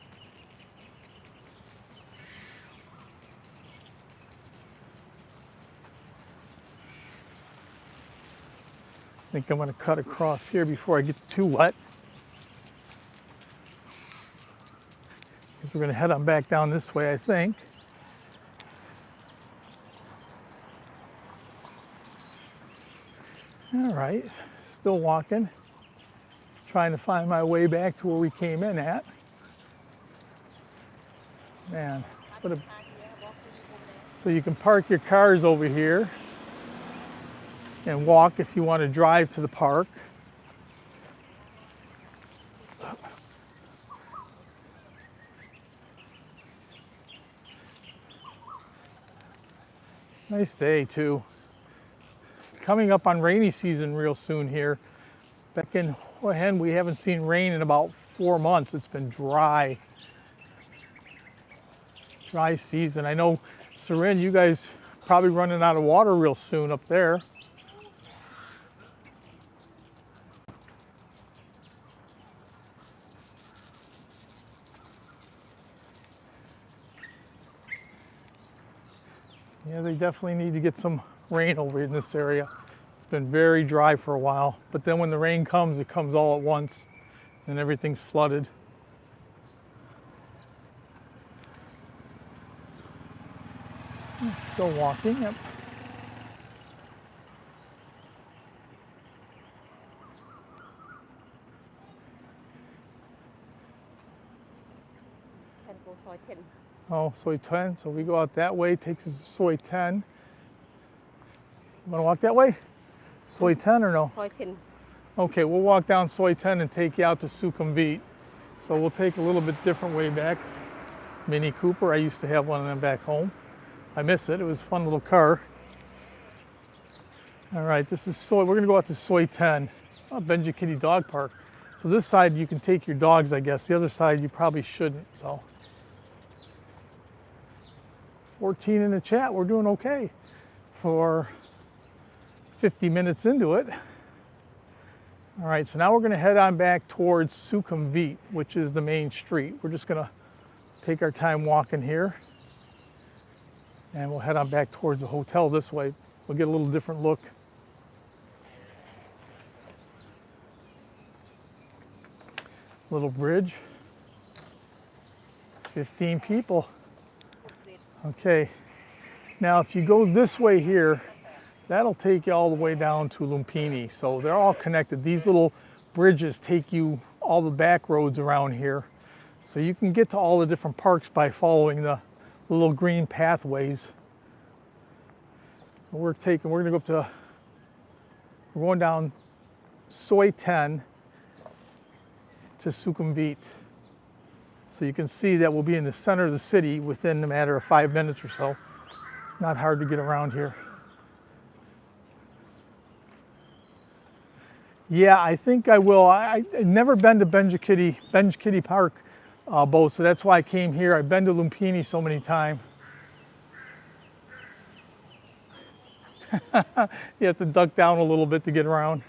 I think I'm going to cut across here before I get too wet. Because we're going to head on back down this way, I think. All right, still walking. Trying to find my way back to where we came in at. Man, so you can park your cars over here and walk if you want to drive to the park. Nice day too. Coming up on rainy season real soon here. Back in Hua Hin, we haven't seen rain in about 4 months. It's been dry season. I know, Sarin, you guys probably running out of water real soon up there. Yeah, they definitely need to get some rain over in this area. It's been very dry for a while, but then when the rain comes, it comes all at once and everything's flooded. Still walking, yep. Oh, Soi 10, so we go out that way, takes us to Soi 10. You wanna walk that way? Soi 10 or no? Soi 10. Okay, we'll walk down Soi 10 and take you out to Sukhumvit. So we'll take a little bit different way back. Mini Cooper, I used to have one of them back home. I miss it, it was a fun little car. All right, this is Soi, we're gonna go out to Soi 10, Benjakitti Dog Park. So this side you can take your dogs, I guess. The other side you probably shouldn't, so. 14 in the chat, we're doing okay for 50 minutes into it. All right, so now we're gonna head on back towards Sukhumvit, which is the main street. We're just gonna take our time walking here and we'll head on back towards the hotel this way. We'll get a little different look. Little bridge, 15 people. Okay, now if you go this way here, that'll take you all the way down to Lumpini. So they're all connected. These little bridges take you all the back roads around here. So you can get to all the different parks by following the little green pathways. We're gonna go up to, we're going down Soi 10 to Sukhumvit. So you can see that we'll be in the center of the city within a matter of 5 minutes or so. Not hard to get around here. Yeah, I think I will. I've never been to Benjakitti Park boat, so that's why I came here. I've been to Lumpini so many times. You have to duck down a little bit to get around.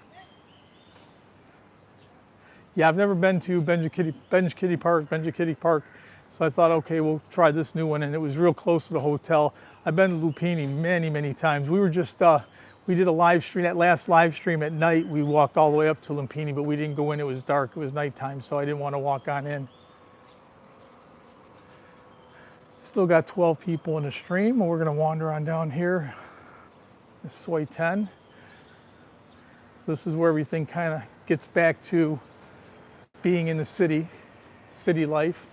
Yeah, I've never been to Benjakitti Park. So I thought, okay, we'll try this new one, and it was real close to the hotel. I've been to Lumpini many, many times. We were just, we did a live stream, that last live stream at night. We walked all the way up to Lumpini, but we didn't go in, it was dark, it was nighttime, so I didn't want to walk on in. Still got 12 people in the stream, and we're gonna wander on down here. This is Soi 10. So this is where everything kind of gets back to being in the city life.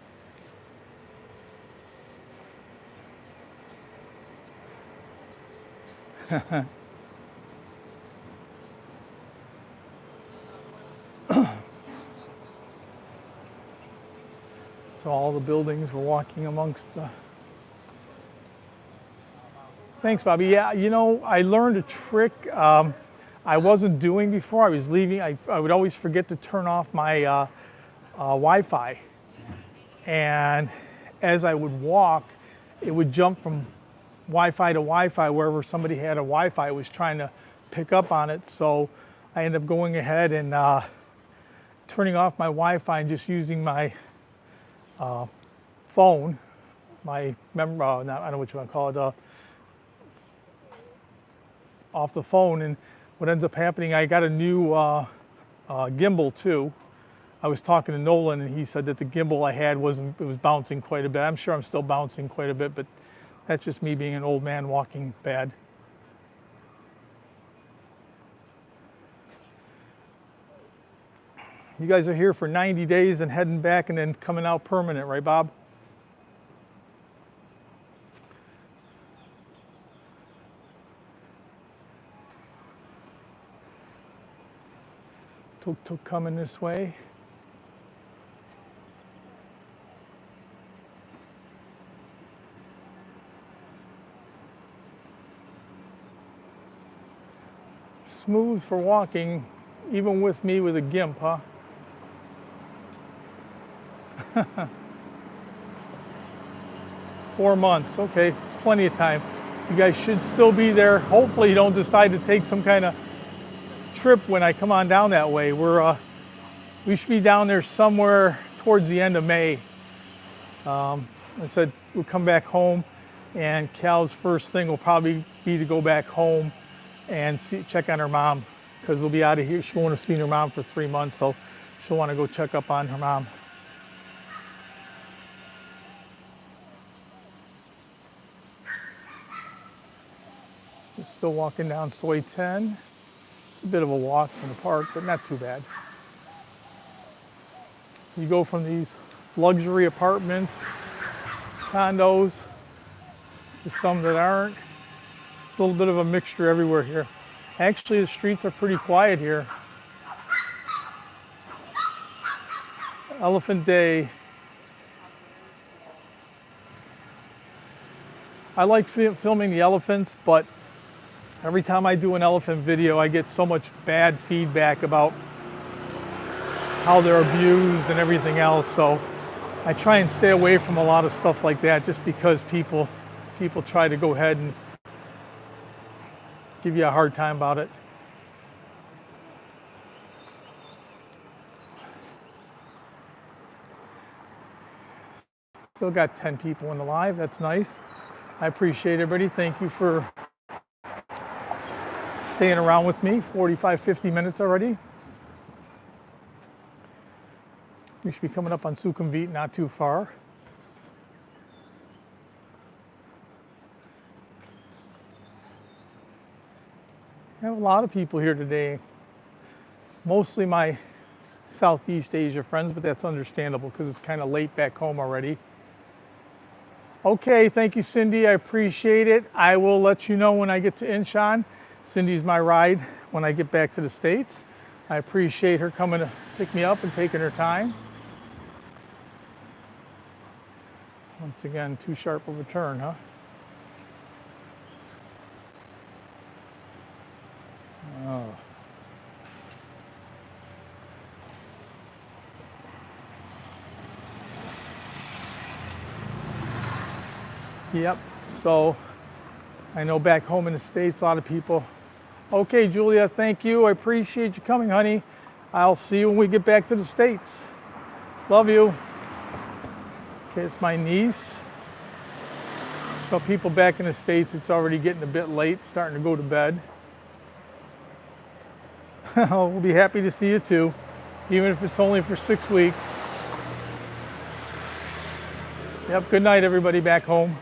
So all the buildings, we're walking amongst the... Thanks, Bobby. Yeah, you know, I learned a trick I wasn't doing before. I was leaving, I would always forget to turn off my Wi-Fi. And as I would walk, it would jump from Wi-Fi to Wi-Fi wherever somebody had a Wi-Fi. I was trying to pick up on it, so I ended up going ahead and turning off my Wi-Fi and just using my phone, my I don't know what you want to call it, off the phone. And what ends up happening, I got a new gimbal too. I was talking to Nolan and he said that the gimbal I had it was bouncing quite a bit. I'm sure I'm still bouncing quite a bit, but that's just me being an old man walking bad. You guys are here for 90 days and heading back and then coming out permanent, right, Bob? Tuk-tuk coming this way. Smooth for walking. even with me with a gimp, huh? 4 months, okay, it's plenty of time. So you guys should still be there. Hopefully you don't decide to take some kind of trip when I come on down that way. We should be down there somewhere towards the end of May. I said we'll come back home, and Cal's first thing will probably be to go back home and check on her mom, because we'll be out of here. She won't have seen her mom for 3 months, so she'll want to go check up on her mom. So still walking down Soy 10. It's a bit of a walk from the park, but not too bad. You go from these luxury apartments, condos, to some that aren't. A little bit of a mixture everywhere here. Actually, the streets are pretty quiet here. Elephant Day. I like filming the elephants, but every time I do an elephant video, I get so much bad feedback about how they're abused and everything else. So I try and stay away from a lot of stuff like that, just because people try to go ahead and give you a hard time about it. Still got 10 people in the live. That's nice. I appreciate everybody. Thank you for staying around with me. 45, 50 minutes already. We should be coming up on Sukhumvit, not too far. I have a lot of people here today. Mostly my Southeast Asia friends, but that's understandable because it's kind of late back home already. Okay, thank you, Cindy. I appreciate it. I will let you know when I get to Incheon. Cindy's my ride when I get back to the States. I appreciate her coming to pick me up and taking her time. Once again, too sharp of a turn, huh? Oh. Yep, so I know back home in the States, a lot of people. Okay, Julia, thank you. I appreciate you coming, honey. I'll see you when we get back to the States. Love you. Okay, it's my niece. So people back in the States, it's already getting a bit late, starting to go to bed. We'll be happy to see you too, even if it's only for 6 weeks. Yep, good night everybody back home.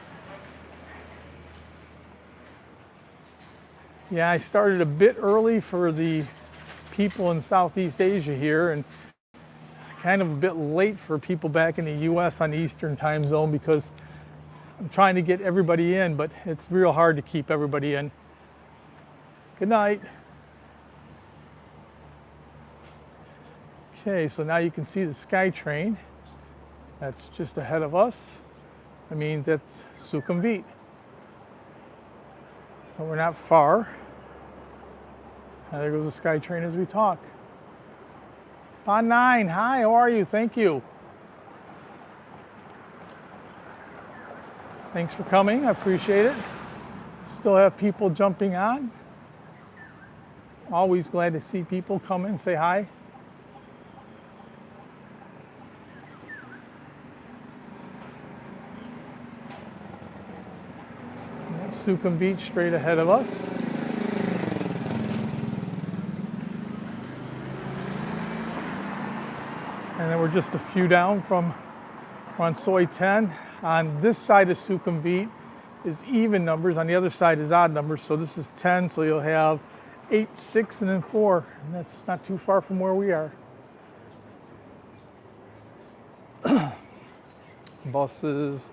Yeah, I started a bit early for the people in Southeast Asia here, and kind of a bit late for people back in the US on the Eastern time zone, because I'm trying to get everybody in, but it's real hard to keep everybody in. Good night. Okay, so now you can see the SkyTrain. That's just ahead of us. That means that's Sukhumvit. So we're not far. Now there goes the SkyTrain as we talk. Bond 9, hi, how are you? Thank you. Thanks for coming, I appreciate it. Still have people jumping on. Always glad to see people come in and say hi. Sukhumvit straight ahead of us. And then we're just a few down from, we're on Soy 10. On this side of Sukhumvit is even numbers, on the other side is odd numbers. So this is 10, so you'll have 8, 6, and then 4. And that's not too far from where we are. Buses.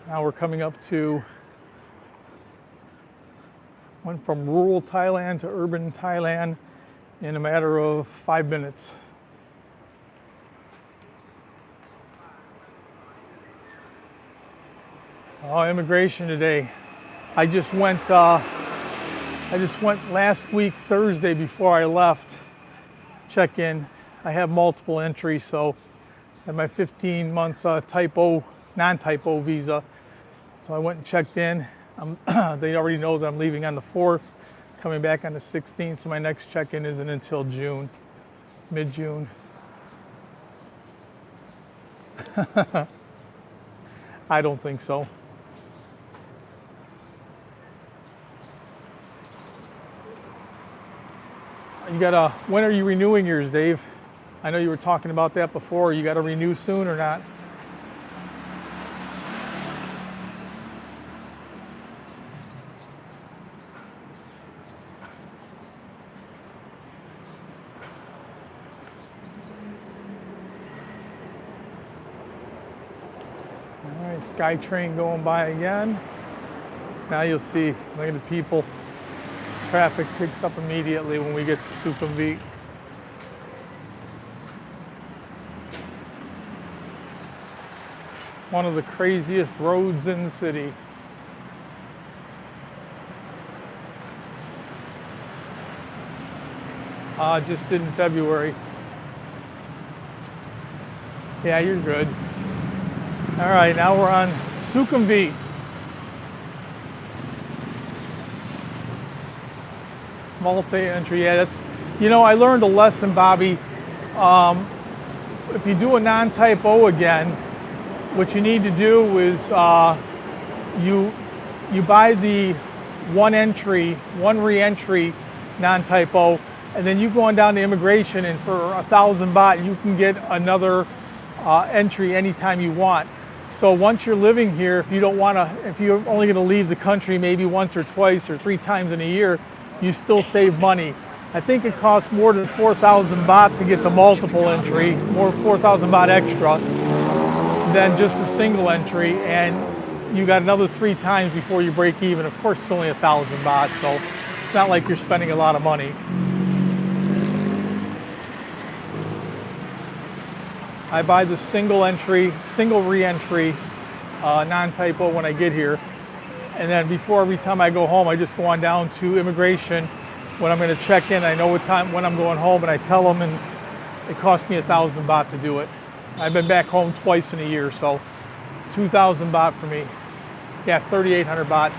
Now we're coming up to, went from rural Thailand to urban Thailand in a matter of 5 minutes. Oh, immigration today. I just went last week Thursday before I left, check in. I have multiple entries, so I have my 15-month Type O, non-Type O visa. So I went and checked in. They already know that I'm leaving on the 4th, coming back on the 16th, so my next check-in isn't until June, mid-June. I don't think so. When are you renewing yours, Dave? I know you were talking about that before. You got to renew soon or not? All right, SkyTrain going by again. Now you'll see, look at the people. Traffic picks up immediately when we get to Sukhumvit. One of the craziest roads in the city. Just did in February. Yeah, you're good. All right, now we're on Sukhumvit. Multi-entry, yeah, that's, I learned a lesson, Bobby. If you do a non-Type O again, what you need to do is you buy the one re-entry non-Type O, and then you go on down to immigration, and for 1,000 baht, you can get another entry anytime you want. So once you're living here, if you're only going to leave the country maybe once or twice or 3 times in a year, you still save money. I think it costs more than 4,000 baht to get the multiple entry, more 4,000 baht extra than just a single entry, and you got another 3 times before you break even. Of course, it's only 1,000 baht, so it's not like you're spending a lot of money. I buy the single re-entry non-Type O when I get here. And then before every time I go home, I just go on down to immigration when I'm going to check in. I know when I'm going home, and I tell them, and it costs me 1,000 baht to do it. I've been back home twice in a year, so 2,000 baht for me. Yeah, 3,800 baht.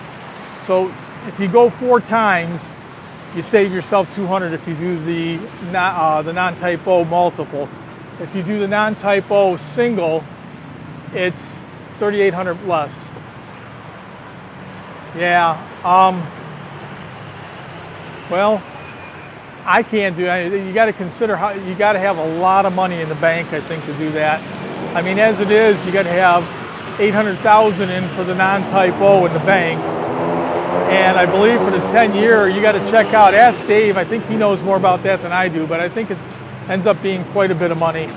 So if you go 4 times, you save yourself 200 if you do the non-Type O multiple. If you do the non-Type O single, it's 3,800 less. Yeah, well, I can't do it. You got to consider you got to have a lot of money in the bank, I think, to do that. I mean, as it is, you got to have 800,000 in for the non-Type O in the bank. And I believe for the 10-year, you got to check out. Ask Dave. I think he knows more about that than I do, but I think it ends up being quite a bit of money.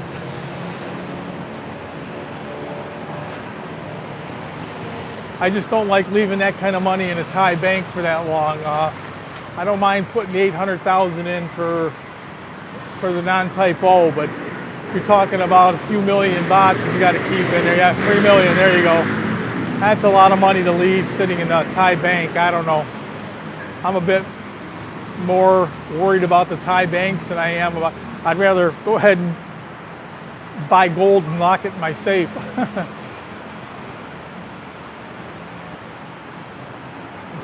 I just don't like leaving that kind of money in a Thai bank for that long. I don't mind putting the 800,000 in for the non-Type O, but you're talking about a few million baht that you got to keep in there. Yeah, 3 million. There you go. That's a lot of money to leave sitting in a Thai bank. I don't know. I'm a bit more worried about the Thai banks than I am about. I'd rather go ahead and buy gold and lock it in my safe.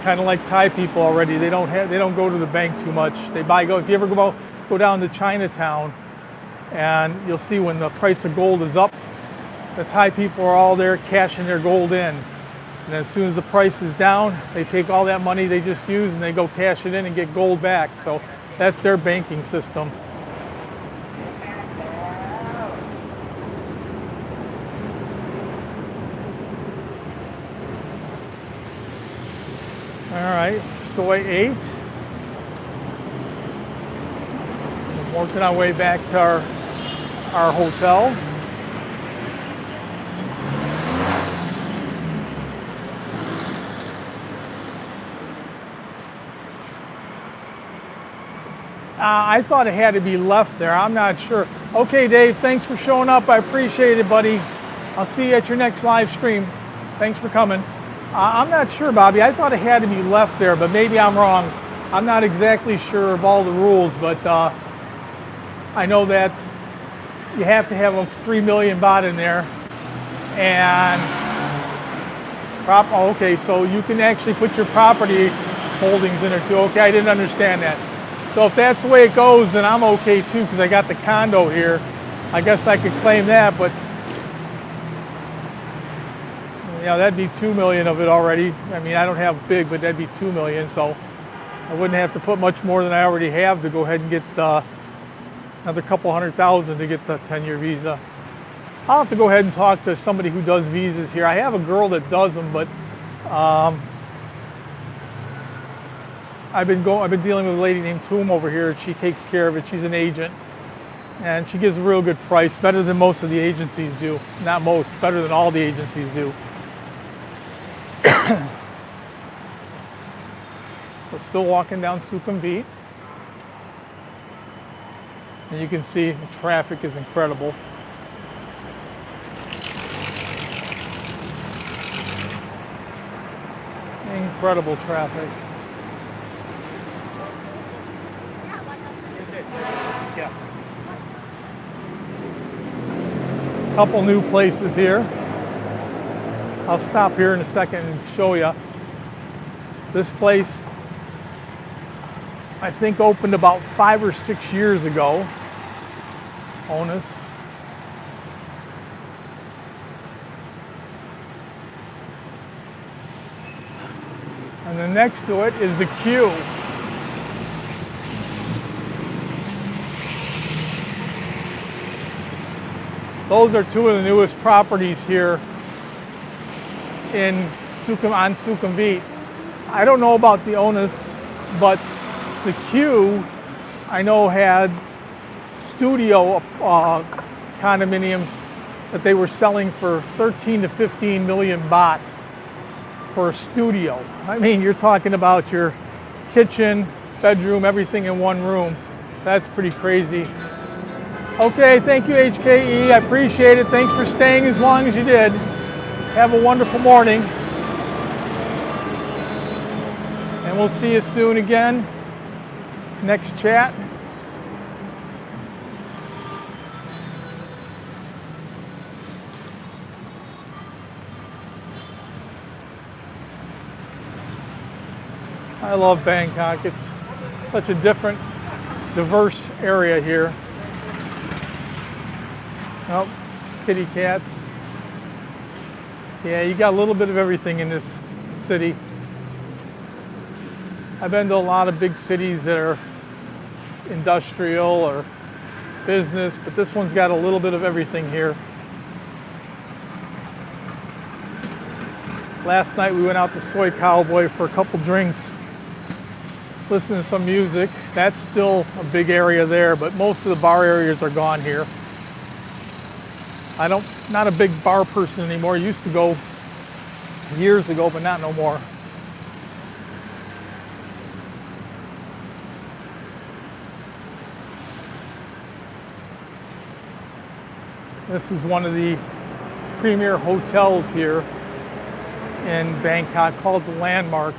Kind of like Thai people already. They don't go to the bank too much. They buy gold. If you ever go down to Chinatown, and you'll see when the price of gold is up, the Thai people are all there cashing their gold in. And as soon as the price is down, they take all that money they just used and they go cash it in and get gold back. So that's their banking system. All right, Soy 8. We're working our way back to our hotel. I thought it had to be left there. I'm not sure. Okay, Dave, thanks for showing up. I appreciate it, buddy. I'll see you at your next live stream. Thanks for coming. I'm not sure, Bobby. I thought it had to be left there, but maybe I'm wrong. I'm not exactly sure of all the rules, but I know that you have to have a 3 million baht in there, and okay, so you can actually put your property holdings in there too. Okay, I didn't understand that. So if that's the way it goes, then I'm okay too, because I got the condo here. I guess I could claim that, but yeah, that'd be 2 million of it already. I mean, I don't have big, but that'd be 2 million, so I wouldn't have to put much more than I already have to go ahead and get another couple $100,000 to get the 10-year visa. I'll have to go ahead and talk to somebody who does visas here. I have a girl that does them, but I've been dealing with a lady named Toom over here. She takes care of it. She's an agent, and she gives a real good price, better than most of the agencies do. Not most, better than all the agencies do. So still walking down Sukhumvit, and you can see the traffic is incredible. Incredible traffic. Yeah. Couple new places here. I'll stop here in a second and show you. This place, I think, opened about 5 or 6 years ago. Onus. And then next to it is the Q. Those are two of the newest properties here on Sukhumvit. I don't know about the Onus, but the Q I know had studio condominiums that they were selling for 13 to 15 million baht for a studio. I mean, you're talking about your kitchen, bedroom, everything in one room. That's pretty crazy. Okay, thank you, HKE. I appreciate it. Thanks for staying as long as you did. Have a wonderful morning. And we'll see you soon again. Next chat. I love Bangkok. It's such a different, diverse area here. Oh, kitty cats. Yeah, you got a little bit of everything in this city. I've been to a lot of big cities that are industrial or business, but this one's got a little bit of everything here. Last night we went out to Soy Cowboy for a couple drinks, listen to some music. That's still a big area there, but most of the bar areas are gone here. Not a big bar person anymore. Used to go years ago, but not no more. This is one of the premier hotels here in Bangkok called the Landmark.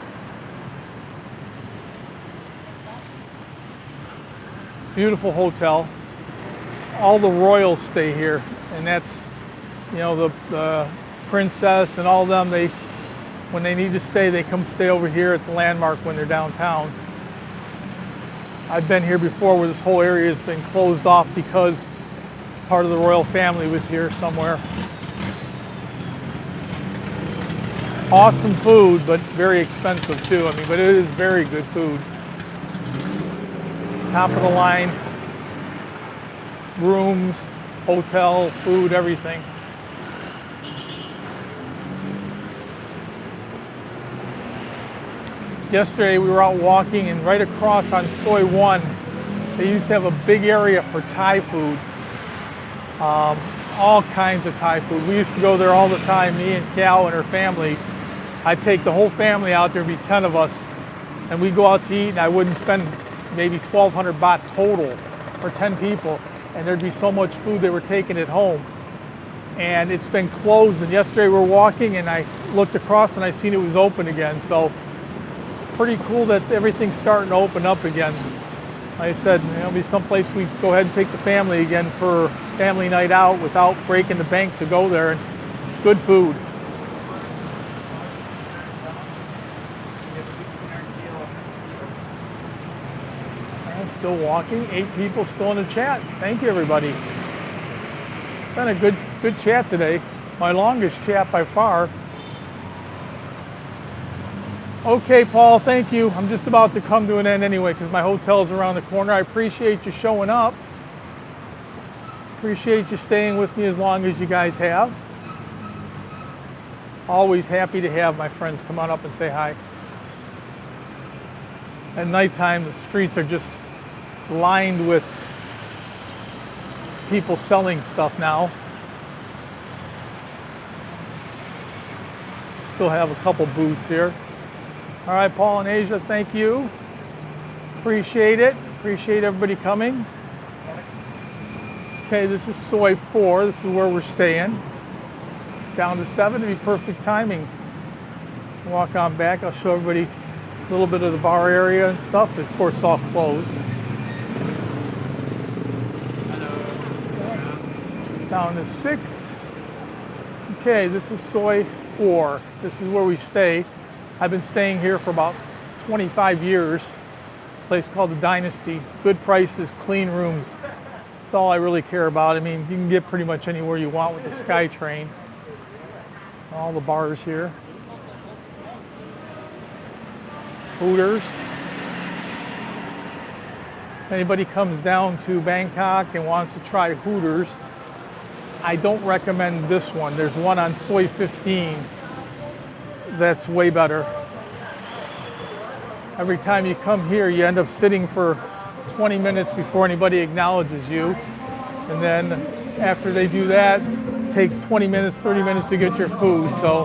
Beautiful hotel. All the royals stay here, and that's, you know, the princess and all of them, when they need to stay, they come stay over here at the Landmark when they're downtown. I've been here before where this whole area has been closed off because part of the royal family was here somewhere. Awesome food, but very expensive too. I mean, but it is very good food. Top of the line rooms, hotel, food, everything. Yesterday we were out walking, and right across on Soi 1, they used to have a big area for Thai food. All kinds of Thai food. We used to go there all the time, me and Cal and her family. I'd take the whole family out there, be 10 of us, and we'd go out to eat, and I wouldn't spend maybe 1,200 baht total for 10 people, and there'd be so much food they were taking it home. And it's been closed, and yesterday we were walking, and I looked across and I seen it was open again, so pretty cool that everything's starting to open up again. Like I said, it'll be someplace we go ahead and take the family again for family night out without breaking the bank to go there, and good food. Still walking, 8 people still in the chat. Thank you, everybody. Been a good chat today. My longest chat by far. Okay, Paul, thank you. I'm just about to come to an end anyway because my hotel's around the corner. I appreciate you showing up. Appreciate you staying with me as long as you guys have. Always happy to have my friends come on up and say hi. At nighttime, the streets are just lined with people selling stuff now. Still have a couple booths here. All right, Paul and Asia, thank you. Appreciate it. Appreciate everybody coming. Okay, this is Soi 4. This is where we're staying. Down to 7 to be perfect timing. Walk on back. I'll show everybody a little bit of the bar area and stuff. Of course, it's all closed. Down to 6. Okay, this is Soi 4. This is where we stay. I've been staying here for about 25 years. A place called the Dynasty. Good prices, clean rooms. That's all I really care about. I mean, you can get pretty much anywhere you want with the SkyTrain. All the bars here. Hooters. If anybody comes down to Bangkok and wants to try Hooters, I don't recommend this one. There's one on Soi 15 that's way better. Every time you come here, you end up sitting for 20 minutes before anybody acknowledges you. And then after they do that, it takes 20 minutes, 30 minutes to get your food. So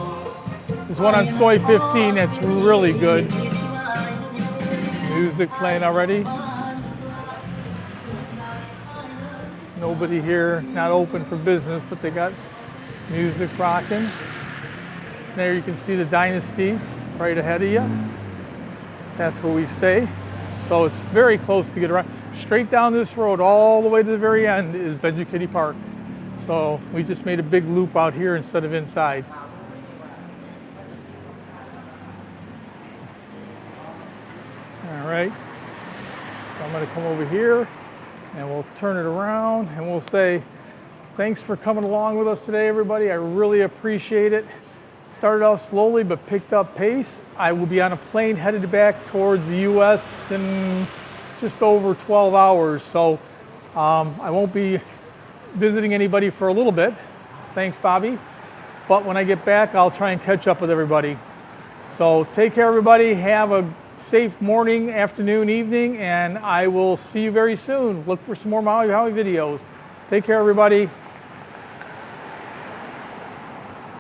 there's one on Soi 15 that's really good. Music playing already. Nobody here, not open for business, but they got music rocking. There you can see the Dynasty right ahead of you. That's where we stay. So it's very close to get around. Straight down this road all the way to the very end is Benjakitti Park. So we just made a big loop out here instead of inside. All right, so I'm gonna come over here and we'll turn it around and we'll say, thanks for coming along with us today, everybody. I really appreciate it. Started off slowly, but picked up pace. I will be on a plane headed back towards the US in just over 12 hours. So I won't be visiting anybody for a little bit. Thanks, Bobby. But when I get back, I'll try and catch up with everybody. So take care, everybody. Have a safe morning, afternoon, evening, and I will see you very soon. Look for some more Mauihowey videos. Take care, everybody.